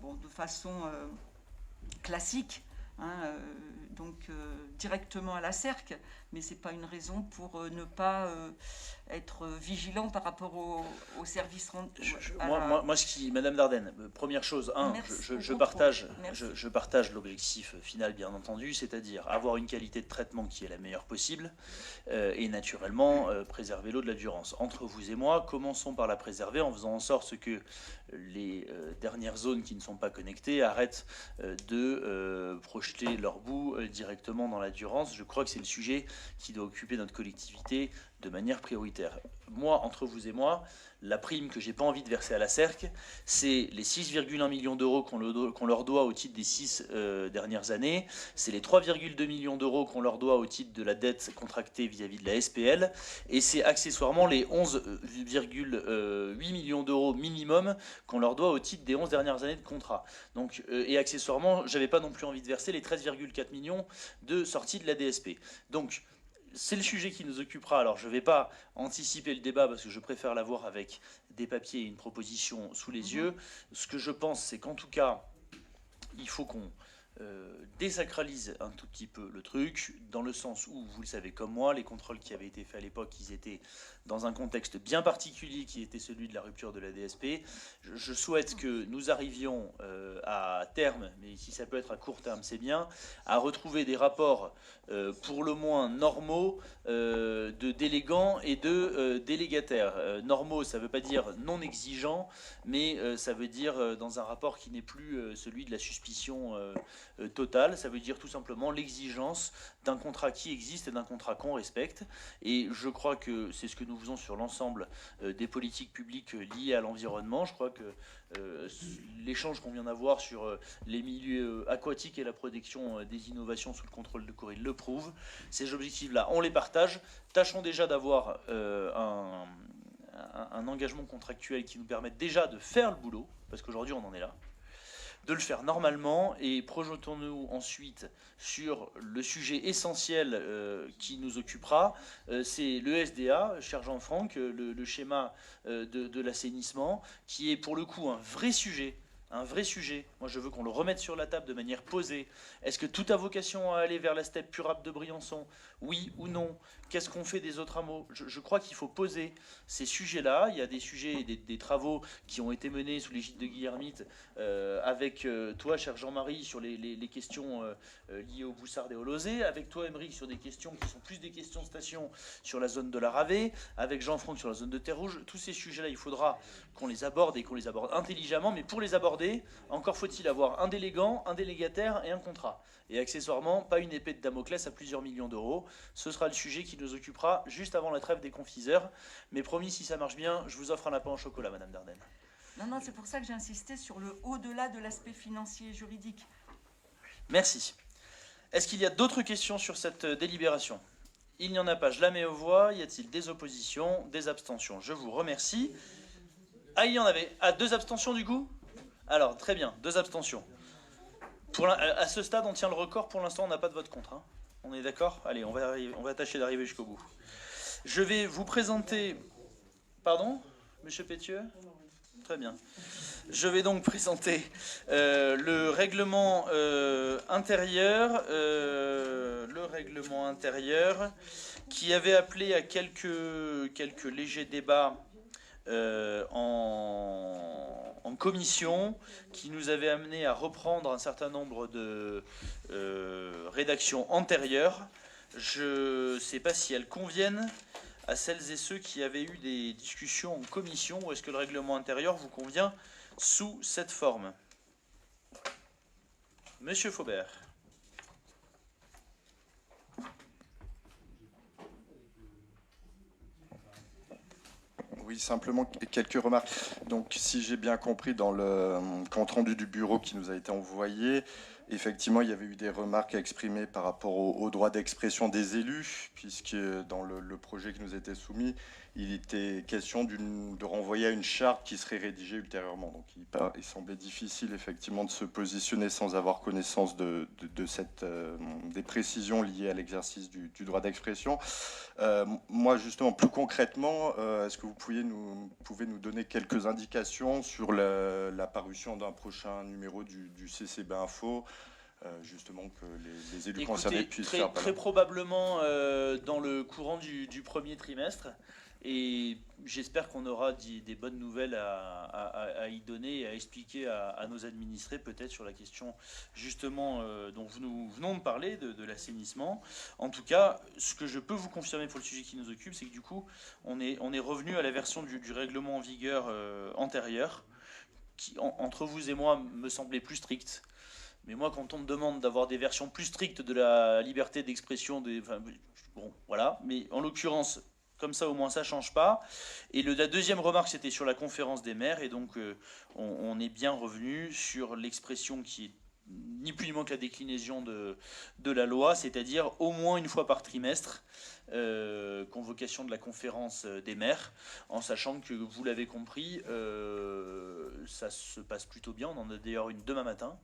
de façon classique, donc directement à la CERC, mais ce n'est pas une raison pour ne pas être vigilant par rapport au service rendu. Moi, Madame Dardenne, première chose, je partage l'objectif final, bien entendu, c'est-à-dire avoir une qualité de traitement qui est la meilleure possible et naturellement préserver l'eau de la Durance. Entre vous et moi, commençons par la préserver en faisant en sorte que les dernières zones qui ne sont pas connectées arrêtent de projeter leur bout directement dans la Durance. Je crois que c'est le sujet qui doit occuper notre collectivité de manière prioritaire. Moi, entre vous et moi, la prime que j'ai pas envie de verser à la CERC, c'est les 6,1 millions d'euros qu'on leur doit au titre des 6 dernières années, c'est les 3,2 millions d'euros qu'on leur doit au titre de la dette contractée vis-à-vis de la SPL, et c'est accessoirement les 11,8 millions d'euros minimum qu'on leur doit au titre des 11 dernières années de contrat. Donc, et accessoirement, j'avais pas non plus envie de verser les 13,4 millions de sortie de la DSP. Donc, c'est le sujet qui nous occupera. Alors, je ne vais pas anticiper le débat parce que je préfère l'avoir avec des papiers et une proposition sous les yeux. Ce que je pense, c'est qu'en tout cas, il faut qu'on désacralise un tout petit peu le truc, dans le sens où, vous le savez comme moi, les contrôles qui avaient été faits à l'époque, ils étaient dans un contexte bien particulier qui était celui de la rupture de la DSP. Je souhaite que nous arrivions à terme, mais si ça peut être à court terme, c'est bien, à retrouver des rapports pour le moins normaux de délégants et de délégataires. Normaux, ça ne veut pas dire non exigeants, mais ça veut dire dans un rapport qui n'est plus celui de la suspicion totale. Ça veut dire tout simplement l'exigence d'un contrat qui existe et d'un contrat qu'on respecte. Et je crois que c'est ce que nous faisons sur l'ensemble des politiques publiques liées à l'environnement. Je crois que l'échange qu'on vient d'avoir sur les milieux aquatiques et la protection des innovations sous le contrôle de Corée le prouve. Ces objectifs-là, on les partage. Tâchons déjà d'avoir un engagement contractuel qui nous permette déjà de faire le boulot, parce qu'aujourd'hui on en est là, de le faire normalement, et projetons-nous ensuite sur le sujet essentiel qui nous occupera, c'est le SDA, cher Jean-Franck, le schéma de l'assainissement, qui est pour le coup un vrai sujet. Un vrai sujet. Moi, je veux qu'on le remette sur la table de manière posée. Est-ce que tout a vocation à aller vers la steppe Purap de Briançon? Oui ou non? Qu'est-ce qu'on fait des autres hameaux? Je crois qu'il faut poser ces sujets-là. Il y a des sujets et des travaux qui ont été menés sous l'égide de Guillermite avec toi, cher Jean-Marie, sur les questions liées au Boussard et au Lozé, avec toi, Émeric, sur des questions qui sont plus des questions de station sur la zone de la Ravée, avec Jean-Franck sur la zone de Terre Rouge. Tous ces sujets-là, il faudra qu'on les aborde et qu'on les aborde intelligemment, mais pour les aborder, encore faut-il avoir un délégant, un délégataire et un contrat. Et accessoirement, pas une épée de Damoclès à plusieurs millions d'euros. Ce sera le sujet qui nous occupera juste avant la trêve des confiseurs. Mais promis, si ça marche bien, je vous offre un lapin au chocolat, Madame Dardenne. Non, c'est pour ça que j'ai insisté sur le au-delà de l'aspect financier et juridique. Merci. Est-ce qu'il y a d'autres questions sur cette délibération? Il n'y en a pas, je la mets aux voix. Y a-t-il des oppositions, des abstentions? Je vous remercie. Ah, il y en avait. Ah, 2 abstentions du coup? Alors, très bien, 2 abstentions. À ce stade, on tient le record. Pour l'instant, on n'a pas de vote contre. Hein. On est d'accord? Allez, on va tâcher d'arriver jusqu'au bout. Je vais vous présenter... Pardon, Monsieur Pétieux? Très bien. Je vais donc présenter le règlement intérieur. Le règlement intérieur qui avait appelé à quelques légers débats en commission, qui nous avait amené à reprendre un certain nombre de rédactions antérieures. Je ne sais pas si elles conviennent à celles et ceux qui avaient eu des discussions en commission, ou est-ce que le règlement intérieur vous convient sous cette forme? Monsieur Faubert. Oui, simplement quelques remarques. Donc, si j'ai bien compris, dans le compte-rendu du bureau qui nous a été envoyé, effectivement, il y avait eu des remarques à exprimer par rapport au droit d'expression des élus, puisque dans le projet qui nous était soumis, il était question de renvoyer à une charte qui serait rédigée ultérieurement. Donc, il semblait difficile, effectivement, de se positionner sans avoir connaissance des précisions liées à l'exercice du droit d'expression. Moi, justement, plus concrètement, est-ce que vous pouvez nous donner quelques indications sur la parution d'un prochain numéro du CCB Info, justement que les élus concernés puissent faire très probablement dans le courant du premier trimestre, et j'espère qu'on aura des bonnes nouvelles à y donner et à expliquer à nos administrés, peut-être sur la question justement dont nous venons de parler, de l'assainissement. En tout cas, ce que je peux vous confirmer pour le sujet qui nous occupe, c'est que du coup, on est revenu à la version du règlement en vigueur antérieur, qui, entre vous et moi, me semblait plus stricte. Mais moi, quand on me demande d'avoir des versions plus strictes de la liberté d'expression, bon, voilà. Mais en l'occurrence, comme ça, au moins, ça change pas. Et la deuxième remarque, c'était sur la conférence des maires. Et donc, on est bien revenu sur l'expression qui est ni plus ni moins que la déclinaison de la loi, c'est-à-dire au moins une fois par trimestre, convocation de la conférence des maires, en sachant que, vous l'avez compris, ça se passe plutôt bien. On en a d'ailleurs une demain matin.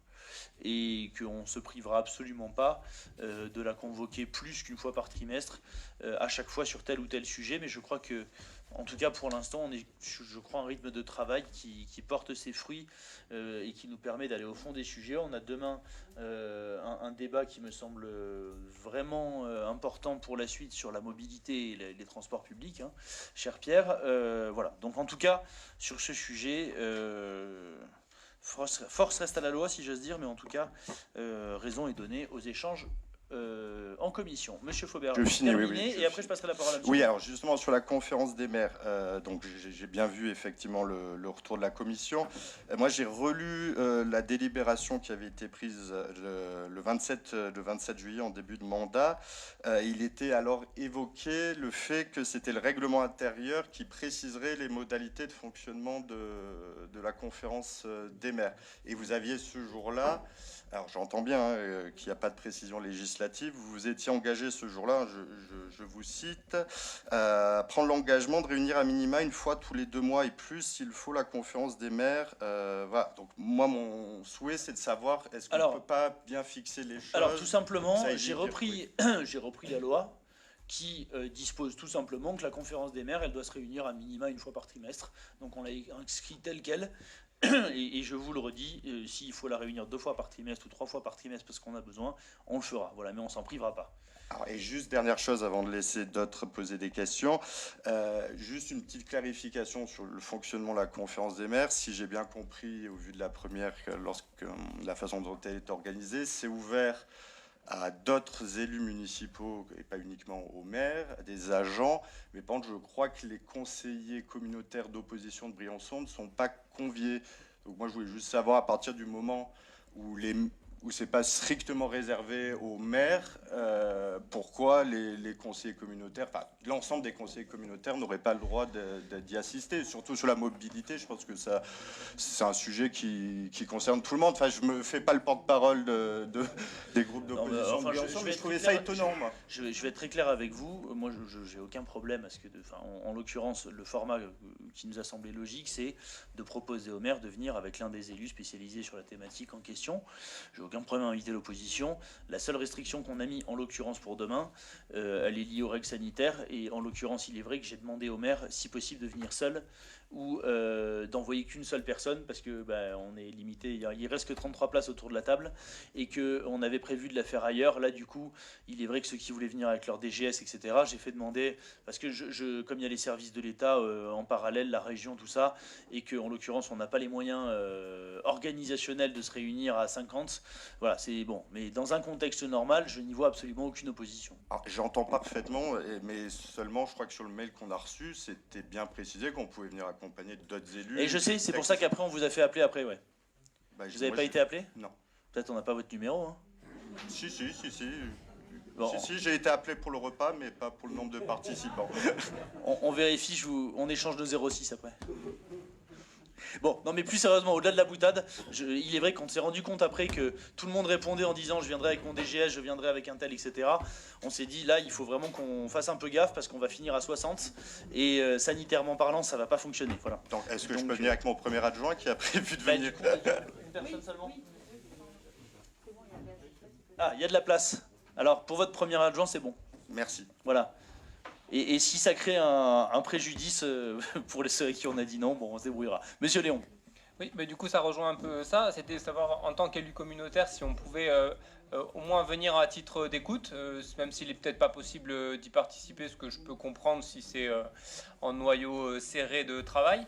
Et qu'on ne se privera absolument pas de la convoquer plus qu'une fois par trimestre, à chaque fois sur tel ou tel sujet. Mais je crois que, en tout cas pour l'instant, on est, je crois, un rythme de travail qui porte ses fruits et qui nous permet d'aller au fond des sujets. On a demain un débat qui me semble vraiment important pour la suite sur la mobilité et les transports publics, hein, cher Pierre. Voilà. Donc en tout cas, sur ce sujet... Force reste à la loi, si j'ose dire, mais en tout cas, raison est donnée aux échanges en commission. Monsieur Faubert, je finis, terminé, et après je passerai la parole à monsieur. Oui, alors justement sur la conférence des maires, donc j'ai bien vu effectivement le retour de la commission. Moi j'ai relu la délibération qui avait été prise le 27 juillet en début de mandat. Il était alors évoqué le fait que c'était le règlement intérieur qui préciserait les modalités de fonctionnement de la conférence des maires. Et vous aviez ce jour-là... Alors j'entends bien qu'il n'y a pas de précision législative. Vous vous étiez engagé ce jour-là, je vous cite, prendre l'engagement de réunir à minima une fois tous les 2 mois et plus s'il faut la conférence des maires. Voilà. Donc moi mon souhait c'est de savoir est-ce qu'on ne peut pas bien fixer les choses. Alors tout simplement, j'ai repris la loi qui dispose tout simplement que la conférence des maires elle doit se réunir à minima une fois par trimestre. Donc on l'a inscrit tel quel. Et je vous le redis, s'il faut la réunir 2 fois par trimestre ou 3 fois par trimestre parce qu'on a besoin, on le fera. Voilà, mais on s'en privera pas. Alors, et juste dernière chose avant de laisser d'autres poser des questions, juste une petite clarification sur le fonctionnement de la conférence des maires. Si j'ai bien compris au vu de la première, lorsque la façon dont elle est organisée, c'est ouvert à d'autres élus municipaux et pas uniquement aux maires, à des agents. Mais par contre, je crois que les conseillers communautaires d'opposition de Briançon ne sont pas conviés. Donc moi, je voulais juste savoir à partir du moment où c'est pas strictement réservé aux maires, pourquoi les conseillers communautaires, enfin l'ensemble des conseillers communautaires n'auraient pas le droit d'y assister. Surtout sur la mobilité, je pense que ça, c'est un sujet qui concerne tout le monde. Enfin, je me fais pas le porte-parole des groupes d'opposition. Mais je trouvais ça étonnant, moi. Je vais être très clair avec vous. Moi, je n'ai aucun problème à ce que, en l'occurrence, le format qui nous a semblé logique, c'est de proposer au maire de venir avec l'un des élus spécialisés sur la thématique en question. J'ai aucun problème à inviter l'opposition. La seule restriction qu'on a mis, en l'occurrence pour demain, elle est liée aux règles sanitaires. Et en l'occurrence, il est vrai que j'ai demandé au maire, si possible, de venir seul ou d'envoyer qu'une seule personne parce que on est limité. Il reste que 33 places autour de la table et qu'on avait prévu de la faire ailleurs. Là, du coup, il est vrai que ceux qui voulaient venir avec leur DGS, etc., j'ai fait demander parce que comme il y a les services de l'État en parallèle, la région, tout ça, et qu'en l'occurrence, on n'a pas les moyens organisationnels de se réunir à 50. Voilà, c'est bon. Mais dans un contexte normal, je n'y vois absolument aucune opposition. J'entends parfaitement, mais seulement, je crois que sur le mail qu'on a reçu, c'était bien précisé qu'on pouvait venir accompagné d'autres élus. Et je sais, c'est pour ça qu'après on vous a fait appeler après, ouais. Vous n'avez pas été appelé? Non. Peut-être on n'a pas votre numéro, hein. Si. Bon. Si, j'ai été appelé pour le repas, mais pas pour le nombre de participants. on vérifie, on échange nos 06 après. Bon, non mais plus sérieusement, au-delà de la boutade, il est vrai qu'on s'est rendu compte après que tout le monde répondait en disant je viendrai avec mon DGS, je viendrai avec un tel, etc. On s'est dit là, il faut vraiment qu'on fasse un peu gaffe parce qu'on va finir à 60 et sanitairement parlant, ça va pas fonctionner. Voilà. Donc, est-ce que je peux venir avec mon premier adjoint qui a prévu de venir? Du coup, une personne seulement. Ah, il y a de la place. Alors, pour votre premier adjoint, c'est bon. Merci. Voilà. Et si ça crée un préjudice pour ceux à qui on a dit non, bon, on se débrouillera. Monsieur Léon. Oui, mais du coup, ça rejoint un peu ça. C'était savoir, en tant qu'élu communautaire, si on pouvait au moins venir à titre d'écoute, même s'il n'est peut-être pas possible d'y participer, ce que je peux comprendre si c'est en noyau serré de travail.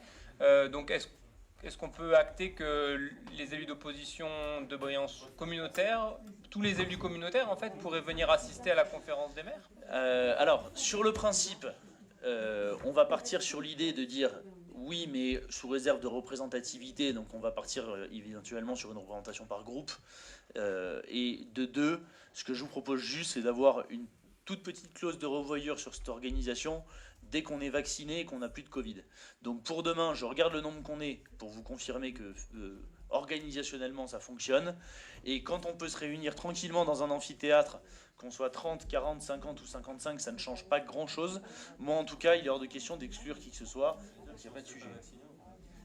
Donc, est-ce qu'on peut acter que les élus d'opposition de Briançon communautaire, tous les élus communautaires, en fait, pourraient venir assister à la conférence des maires? Alors, sur le principe, on va partir sur l'idée de dire Oui, mais sous réserve de représentativité, donc on va partir éventuellement sur une représentation par groupe. Et de deux, ce que je vous propose juste, c'est d'avoir une toute petite clause de revoyure sur cette organisation dès qu'on est vacciné et qu'on n'a plus de Covid. Donc pour demain, je regarde le nombre qu'on est pour vous confirmer que organisationnellement ça fonctionne. Et quand on peut se réunir tranquillement dans un amphithéâtre, qu'on soit 30, 40, 50 ou 55, ça ne change pas grand-chose. Moi en tout cas, il est hors de question d'exclure qui que ce soit. Il n'y a pas de sujet.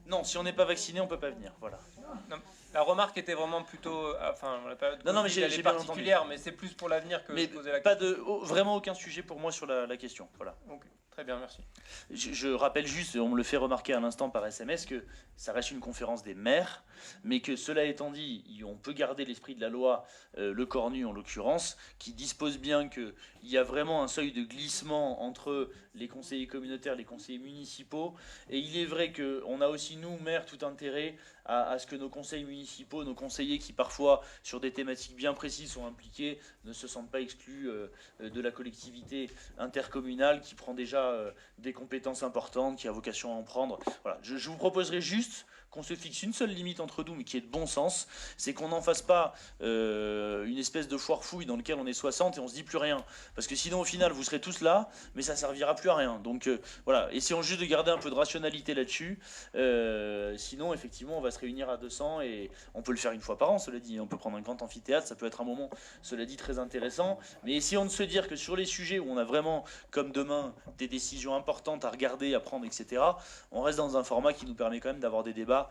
Non, si on n'est pas vacciné, on ne peut pas venir. Voilà. Non, la remarque était vraiment plutôt... Enfin, la période Non, mais Covid, elle j'ai est bien particulière, mais c'est plus pour l'avenir que Mais de poser la pas question. vraiment aucun sujet pour moi sur la question. Voilà. Ok, très bien, merci. Je rappelle juste, on me le fait remarquer à l'instant par SMS, que ça reste une conférence des maires, mais que cela étant dit, on peut garder l'esprit de la loi, le Cornu en l'occurrence, qui dispose bien qu'il y a vraiment un seuil de glissement entre les conseillers communautaires, les conseillers municipaux, et il est vrai qu'on a aussi, nous, maires, tout intérêt à ce que nos conseils municipaux, nos conseillers qui parfois, sur des thématiques bien précises, sont impliqués, ne se sentent pas exclus de la collectivité intercommunale qui prend déjà des compétences importantes, qui a vocation à en prendre. Voilà. Je vous proposerai juste qu'on se fixe une seule limite entre nous, mais qui est de bon sens, c'est qu'on n'en fasse pas une espèce de foire-fouille dans lequel on est 60 et on se dit plus rien. Parce que sinon, au final, vous serez tous là, mais ça servira plus à rien. Donc voilà, essayons juste de garder un peu de rationalité là-dessus. Sinon, effectivement, on va se réunir à 200 et on peut le faire une fois par an, cela dit. On peut prendre un grand amphithéâtre, ça peut être un moment, cela dit, très intéressant. Mais essayons de se dire que sur les sujets où on a vraiment, comme demain, des décisions importantes à regarder, à prendre, etc., on reste dans un format qui nous permet quand même d'avoir des débats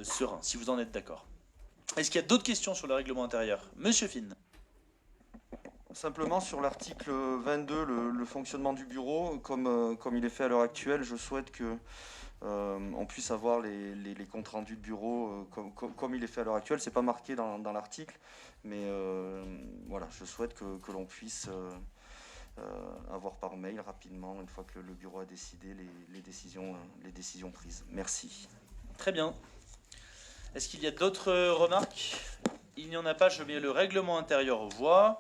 serein, si vous en êtes d'accord. Est-ce qu'il y a d'autres questions sur le règlement intérieur? Monsieur Finn. Simplement sur l'article 22, le fonctionnement du bureau, comme il est fait à l'heure actuelle, je souhaite que on puisse avoir les comptes rendus de bureau comme il est fait à l'heure actuelle. C'est pas marqué dans l'article, mais voilà, je souhaite que l'on puisse avoir par mail rapidement, une fois que le bureau a décidé les décisions prises. Merci. Très bien. Est-ce qu'il y a d'autres remarques? Il n'y en a pas, je mets le règlement intérieur aux voix.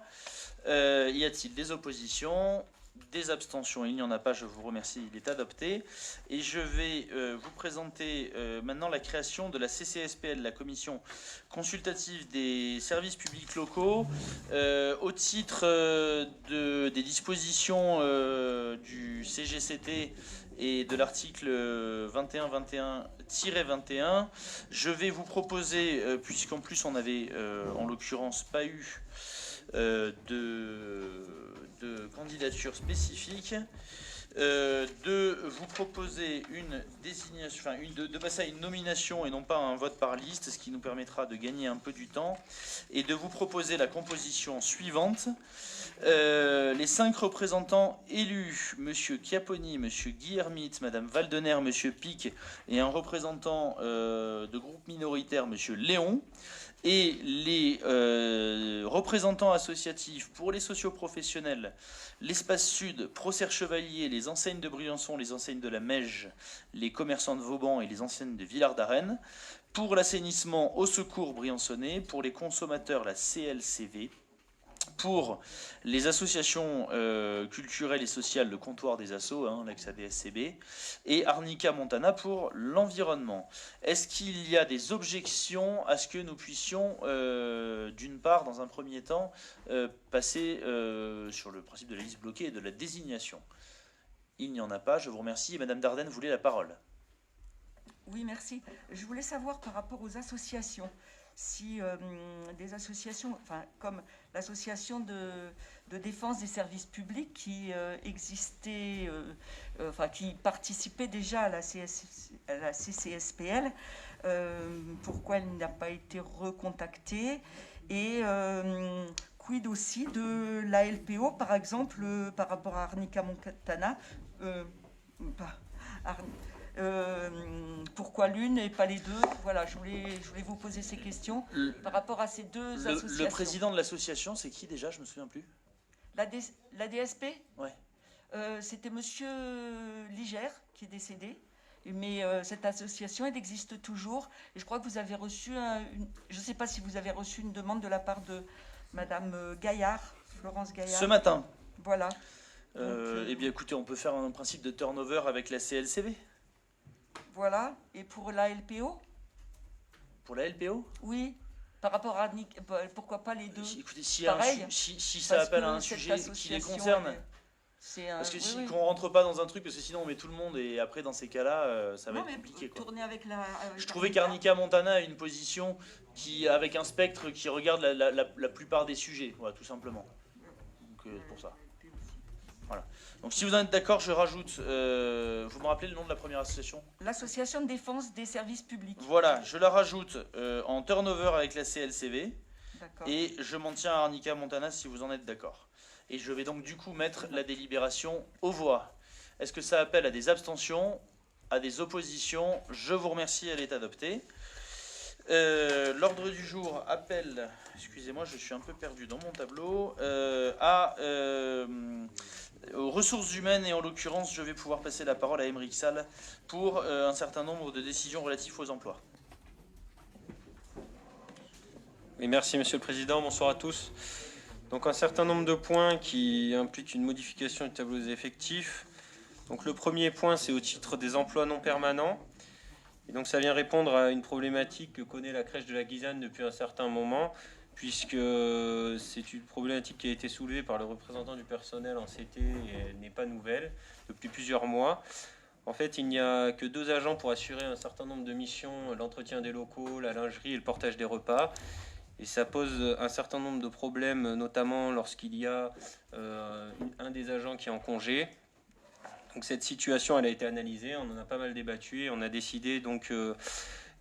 Y a-t-il des oppositions? Des abstentions? Il n'y en a pas, je vous remercie, il est adopté. Et je vais vous présenter maintenant la création de la CCSPL, la Commission consultative des services publics locaux, au titre des dispositions du CGCT et de l'article 2121-21, je vais vous proposer, puisqu'en plus on n'avait en l'occurrence pas eu de candidature spécifique, de vous proposer une désignation, enfin de passer à une nomination et non pas à un vote par liste, ce qui nous permettra de gagner un peu du temps, et de vous proposer la composition suivante. Les 5 représentants élus, M. Chiapponi, M. Guillermite, Mme Valdener, M. Pic, et un représentant de groupe minoritaire, M. Léon, et les représentants associatifs pour les socioprofessionnels, l'Espace Sud, Procer Chevalier, les enseignes de Briançon, les enseignes de la Meige, les commerçants de Vauban et les enseignes de Villard d'Arène, pour l'assainissement au secours briançonnais, pour les consommateurs la CLCV, pour les associations culturelles et sociales, le comptoir des assos, l'ex-ADSCB, et Arnica Montana pour l'environnement. Est-ce qu'il y a des objections à ce que nous puissions, d'une part, dans un premier temps, passer sur le principe de la liste bloquée et de la désignation? Il n'y en a pas, je vous remercie. Et Madame Dardenne voulait la parole. Oui, merci. Je voulais savoir par rapport aux associations, si des associations, enfin, comme l'association de défense des services publics qui existait, enfin, qui participait déjà à la CCSPL, pourquoi elle n'a pas été recontactée, et quid aussi de la LPO, par exemple, par rapport à Arnica Montana, pourquoi l'une et pas les deux? Voilà, je voulais vous poser ces questions par rapport à ces deux associations. Le président de l'association, c'est qui déjà? Je me souviens plus. La DSP? Ouais. C'était Monsieur Ligère qui est décédé. Mais cette association, elle existe toujours. Et je crois que vous avez reçu, je ne sais pas si vous avez reçu une demande de la part de Madame Gaillard, Florence Gaillard. Ce matin. Voilà. Eh bien, écoutez, on peut faire un principe de turnover avec la CLCV. Voilà. Et pour la LPO? Pour la LPO? Oui. Par rapport à pourquoi pas les deux? Écoutez, si Pareil, ça appelle à un sujet qui les concerne, parce que oui. qu'on rentre pas dans un truc, parce que sinon on met tout le monde et après dans ces cas-là, ça va Non, être mais compliqué, quoi. tourner avec Je trouvais qu'Arnica Montana a une position qui, avec un spectre qui regarde la plupart des sujets, voilà, tout simplement. Donc pour ça. Voilà. Donc si vous en êtes d'accord, je rajoute. Vous me rappelez le nom de la première association? L'association de défense des services publics. Voilà, je la rajoute en turnover avec la CLCV. D'accord. Et je m'en tiens à Arnica Montana si vous en êtes d'accord. Et je vais donc du coup mettre la délibération aux voix. Est-ce que ça appelle à des abstentions, à des oppositions? Je vous remercie, elle est adoptée. L'ordre du jour appelle, excusez-moi, je suis un peu perdu dans mon tableau, aux ressources humaines, et en l'occurrence, je vais pouvoir passer la parole à Aymeric Sall pour un certain nombre de décisions relatives aux emplois. Oui, merci Monsieur le Président, bonsoir à tous. Donc un certain nombre de points qui impliquent une modification du tableau des effectifs. Donc le premier point, c'est au titre des emplois non permanents. Et donc ça vient répondre à une problématique que connaît la crèche de la Guisane depuis un certain moment, puisque c'est une problématique qui a été soulevée par le représentant du personnel en CT et elle n'est pas nouvelle depuis plusieurs mois. En fait, il n'y a que 2 agents pour assurer un certain nombre de missions, l'entretien des locaux, la lingerie et le portage des repas. Et ça pose un certain nombre de problèmes, notamment lorsqu'il y a un des agents qui est en congé. Donc cette situation, elle a été analysée, on en a pas mal débattu et on a décidé donc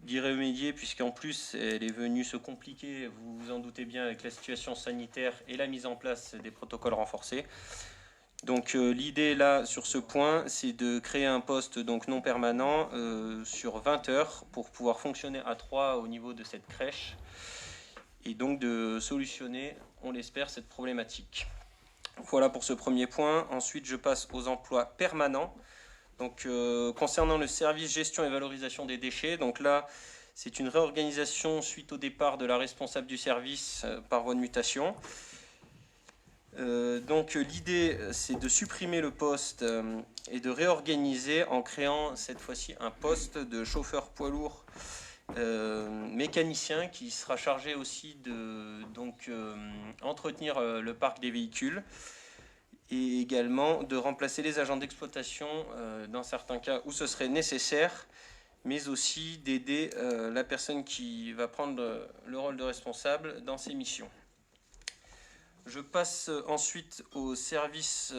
d'y remédier, puisqu'en plus elle est venue se compliquer, vous vous en doutez bien, avec la situation sanitaire et la mise en place des protocoles renforcés. Donc l'idée là sur ce point, c'est de créer un poste donc non permanent sur 20 heures pour pouvoir fonctionner à 3 au niveau de cette crèche et donc de solutionner, on l'espère, cette problématique. Voilà pour ce premier point. Ensuite, je passe aux emplois permanents. Donc, concernant le service gestion et valorisation des déchets, donc là, c'est une réorganisation suite au départ de la responsable du service par voie de mutation. Donc, l'idée, c'est de supprimer le poste et de réorganiser en créant cette fois-ci un poste de chauffeur poids lourd mécanicien qui sera chargé aussi de entretenir le parc des véhicules et également de remplacer les agents d'exploitation dans certains cas où ce serait nécessaire, mais aussi d'aider la personne qui va prendre le rôle de responsable dans ses missions. Je passe ensuite au service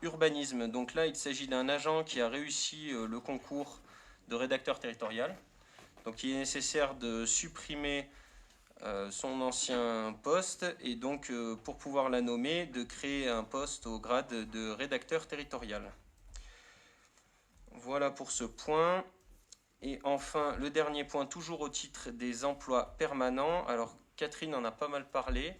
urbanisme. Donc là, il s'agit d'un agent qui a réussi le concours de rédacteur territorial. Donc il est nécessaire de supprimer son ancien poste et donc pour pouvoir la nommer, de créer un poste au grade de rédacteur territorial. Voilà pour ce point. Et enfin, le dernier point, toujours au titre des emplois permanents. Alors Catherine en a pas mal parlé.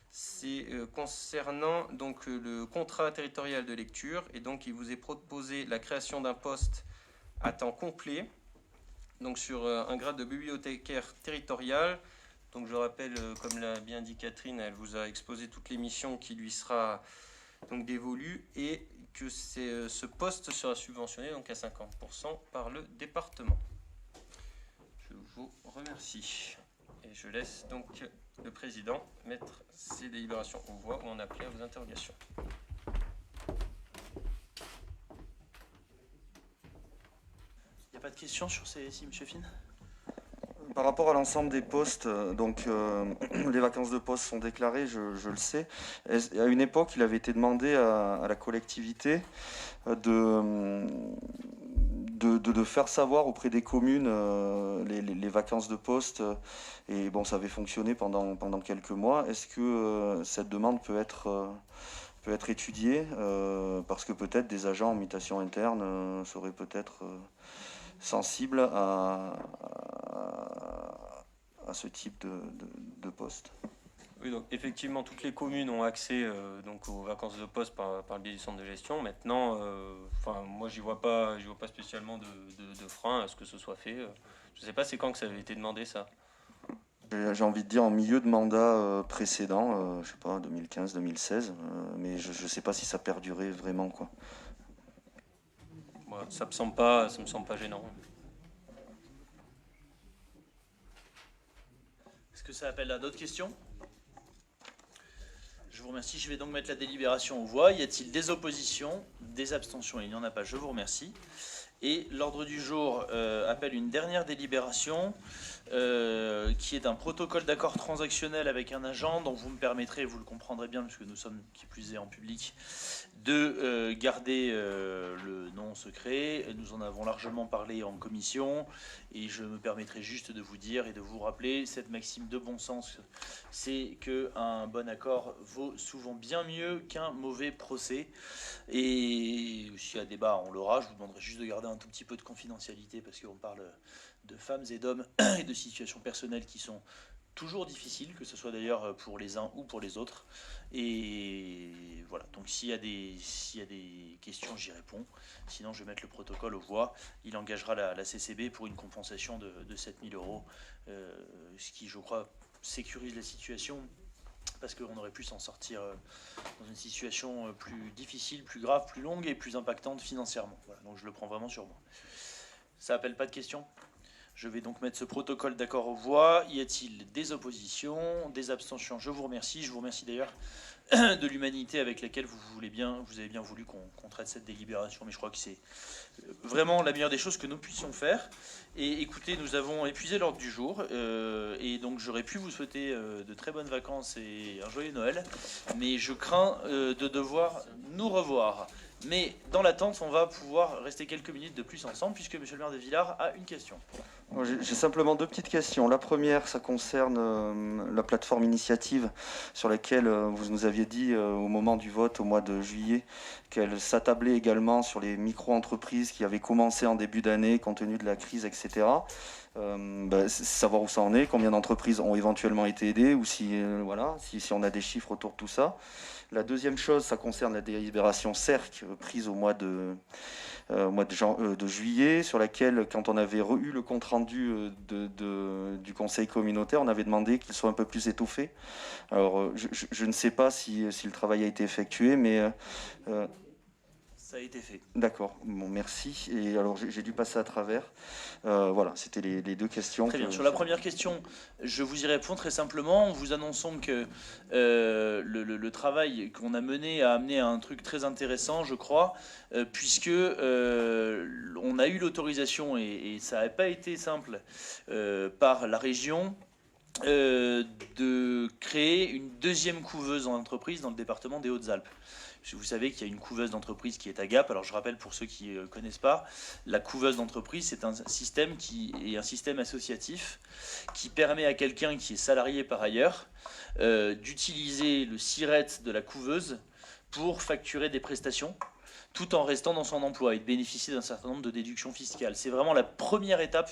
C'est concernant donc le contrat territorial de lecture. Et donc il vous est proposé la création d'un poste à temps complet, donc sur un grade de bibliothécaire territorial. Donc je rappelle, comme l'a bien dit Catherine, elle vous a exposé toutes les missions qui lui sera donc dévolues et que ce poste sera subventionné donc à 50% par le département. Je vous remercie et je laisse donc le président mettre ces délibérations aux voix ou en appeler à vos interrogations. Il n'y a pas de questions sur ces M. Finn? Par rapport à l'ensemble des postes, donc les vacances de poste sont déclarées, je le sais. À une époque, il avait été demandé à la collectivité de faire savoir auprès des communes les vacances de poste. Et bon, ça avait fonctionné pendant quelques mois. Est-ce que cette demande peut être étudiée parce que peut-être des agents en mutation interne seraient peut-être sensibles à ce type de poste. Oui, donc effectivement, toutes les communes ont accès donc aux vacances de poste par le biais du centre de gestion. Maintenant, moi, j'y vois pas spécialement de frein à ce que ce soit fait. Je ne sais pas, c'est quand que ça avait été demandé, ça? J'ai envie de dire en milieu de mandat précédent, je sais pas, 2015-2016, mais je ne sais pas si ça perdurait vraiment, quoi. Ouais, ça me semble pas gênant. Est-ce que ça appelle à d'autres questions? Je vous remercie. Je vais donc mettre la délibération aux voix. Y a-t-il des oppositions, des abstentions? Il n'y en a pas. Je vous remercie. Et l'ordre du jour appelle une dernière délibération qui est un protocole d'accord transactionnel avec un agent dont vous me permettrez, vous le comprendrez bien puisque nous sommes qui plus est en public, de garder le nom secret. Nous en avons largement parlé en commission et je me permettrai juste de vous dire et de vous rappeler cette maxime de bon sens, c'est qu'un bon accord vaut souvent bien mieux qu'un mauvais procès. Et s'il y a débat, on l'aura. Je vous demanderai juste de garder un tout petit peu de confidentialité parce qu'on parle de femmes et d'hommes et de situations personnelles qui sont toujours difficiles, que ce soit d'ailleurs pour les uns ou pour les autres. Et voilà, donc s'il y a des questions, j'y réponds. Sinon, je vais mettre le protocole aux voix. Il engagera la CCB pour une compensation de 7 000 €, ce qui, je crois, sécurise la situation, parce qu'on aurait pu s'en sortir dans une situation plus difficile, plus grave, plus longue et plus impactante financièrement. Voilà, donc je le prends vraiment sur moi. Ça appelle pas de questions ? Je vais donc mettre ce protocole d'accord aux voix. Y a-t-il des oppositions, des abstentions? Je vous remercie. Je vous remercie d'ailleurs de l'humanité avec laquelle vous avez bien voulu qu'on traite cette délibération. Mais je crois que c'est vraiment la meilleure des choses que nous puissions faire. Et écoutez, nous avons épuisé l'ordre du jour. Et donc j'aurais pu vous souhaiter de très bonnes vacances et un joyeux Noël. Mais je crains de devoir nous revoir. Mais dans l'attente, on va pouvoir rester quelques minutes de plus ensemble puisque monsieur le maire de Villars a une question. J'ai simplement deux petites questions. La première, ça concerne la plateforme initiative sur laquelle vous nous aviez dit au moment du vote au mois de juillet qu'elle s'attablait également sur les micro-entreprises qui avaient commencé en début d'année compte tenu de la crise, etc. Savoir où ça en est, combien d'entreprises ont éventuellement été aidées ou si on a des chiffres autour de tout ça. La deuxième chose, ça concerne la délibération CERC prise au mois de juillet, sur laquelle, quand on avait eu le compte-rendu du conseil communautaire, on avait demandé qu'il soit un peu plus étoffé. Alors, je ne sais pas si le travail a été effectué, mais... Ça a été fait. D'accord, bon, merci. Et alors, j'ai dû passer à travers. Voilà, c'était les deux questions. Très bien. Sur la première question, je vous y réponds très simplement en vous annonçant que le travail qu'on a mené a amené à un truc très intéressant, je crois, puisque on a eu l'autorisation, et ça n'a pas été simple, par la région, de créer une deuxième couveuse en entreprise dans le département des Hautes-Alpes. Vous savez qu'il y a une couveuse d'entreprise qui est à Gap. Alors je rappelle pour ceux qui ne connaissent pas, la couveuse d'entreprise, c'est un système qui est un système associatif qui permet à quelqu'un qui est salarié par ailleurs d'utiliser le SIRET de la couveuse pour facturer des prestations tout en restant dans son emploi et de bénéficier d'un certain nombre de déductions fiscales. C'est vraiment la première étape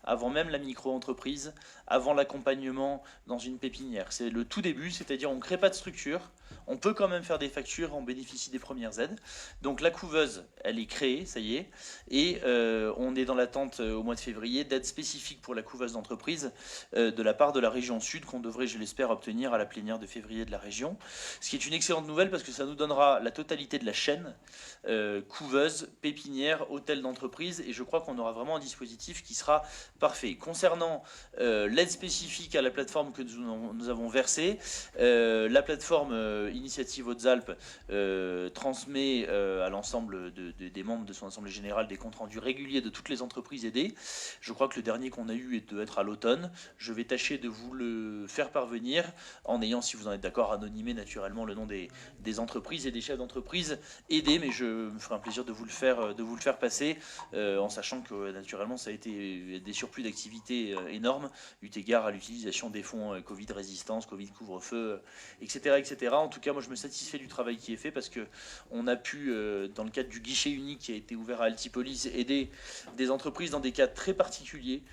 avant même la micro-entreprise, avant l'accompagnement dans une pépinière. C'est le tout début, c'est-à-dire on ne crée pas de structure, on peut quand même faire des factures, on bénéficie des premières aides. Donc la couveuse, elle est créée, ça y est, et on est dans l'attente au mois de février d'aides spécifiques pour la couveuse d'entreprise de la part de la région Sud, qu'on devrait, je l'espère, obtenir à la plénière de février de la région. Ce qui est une excellente nouvelle parce que ça nous donnera la totalité de la chaîne, couveuse, pépinière, hôtel d'entreprise, et je crois qu'on aura vraiment un dispositif qui sera parfait. Concernant l'aide spécifique à la plateforme que nous avons versée, la plateforme Initiative Hautes-Alpes transmet à l'ensemble des membres de son assemblée générale des comptes rendus réguliers de toutes les entreprises aidées. Je crois que le dernier qu'on a eu doit être à l'automne. Je vais tâcher de vous le faire parvenir en ayant, si vous en êtes d'accord, anonymé naturellement le nom des entreprises et des chefs d'entreprise aidés, mais je me ferai un plaisir de vous le faire passer en sachant que naturellement ça a été des surplus d'activité énormes eu égard à l'utilisation des fonds Covid résistance, Covid couvre-feu, etc., etc. En tout cas, moi je me satisfais du travail qui est fait parce que on a pu, dans le cadre du guichet unique qui a été ouvert à Altipolis, aider des entreprises dans des cas très particuliers,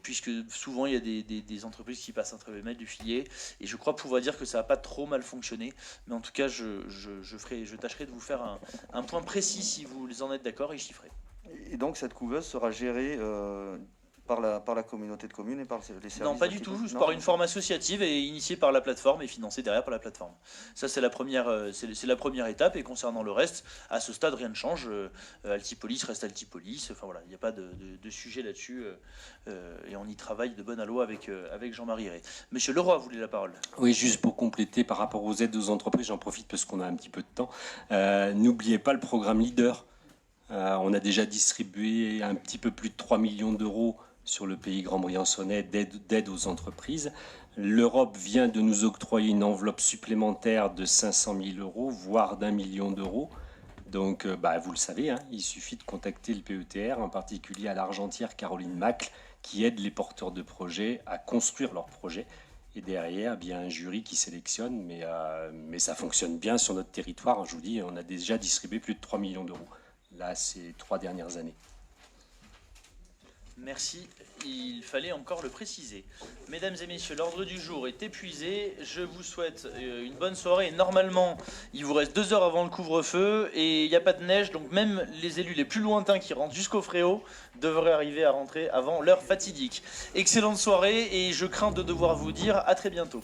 puisque souvent il y a des entreprises qui passent entre les mailles du filet, et je crois pouvoir dire que ça n'a pas trop mal fonctionné, mais en tout cas je tâcherai de vous faire un point précis si vous en êtes d'accord et chiffré. Et donc cette couveuse sera gérée par la communauté de communes et par les services? Non, pas du tout, juste par une forme associative et initiée par la plateforme et financée derrière par la plateforme. Ça, c'est la première étape. Et concernant le reste, à ce stade, rien ne change. Altipolis reste Altipolis. Enfin voilà, il n'y a pas de sujet là-dessus. Et on y travaille de bonne aloi avec Jean-Marie Rey. Monsieur Leroy, vous voulez la parole? Oui, juste pour compléter par rapport aux aides aux entreprises, j'en profite parce qu'on a un petit peu de temps. N'oubliez pas le programme Leader. On a déjà distribué un petit peu plus de 3 millions d'euros sur le pays grand-briançonnais d'aide aux entreprises. L'Europe vient de nous octroyer une enveloppe supplémentaire de 500 000 euros, voire d'1 million d'euros. Donc, vous le savez, hein, il suffit de contacter le PETR, en particulier à l'Argentière Caroline Macle, qui aide les porteurs de projets à construire leurs projets. Et derrière, il y a un jury qui sélectionne, mais ça fonctionne bien sur notre territoire. Je vous dis, on a déjà distribué plus de 3 millions d'euros, là, ces 3 dernières années. Merci, il fallait encore le préciser. Mesdames et messieurs, l'ordre du jour est épuisé. Je vous souhaite une bonne soirée. Normalement, il vous reste 2 heures avant le couvre-feu et il n'y a pas de neige, donc même les élus les plus lointains qui rentrent jusqu'au Fréau devraient arriver à rentrer avant l'heure fatidique. Excellente soirée et je crains de devoir vous dire à très bientôt.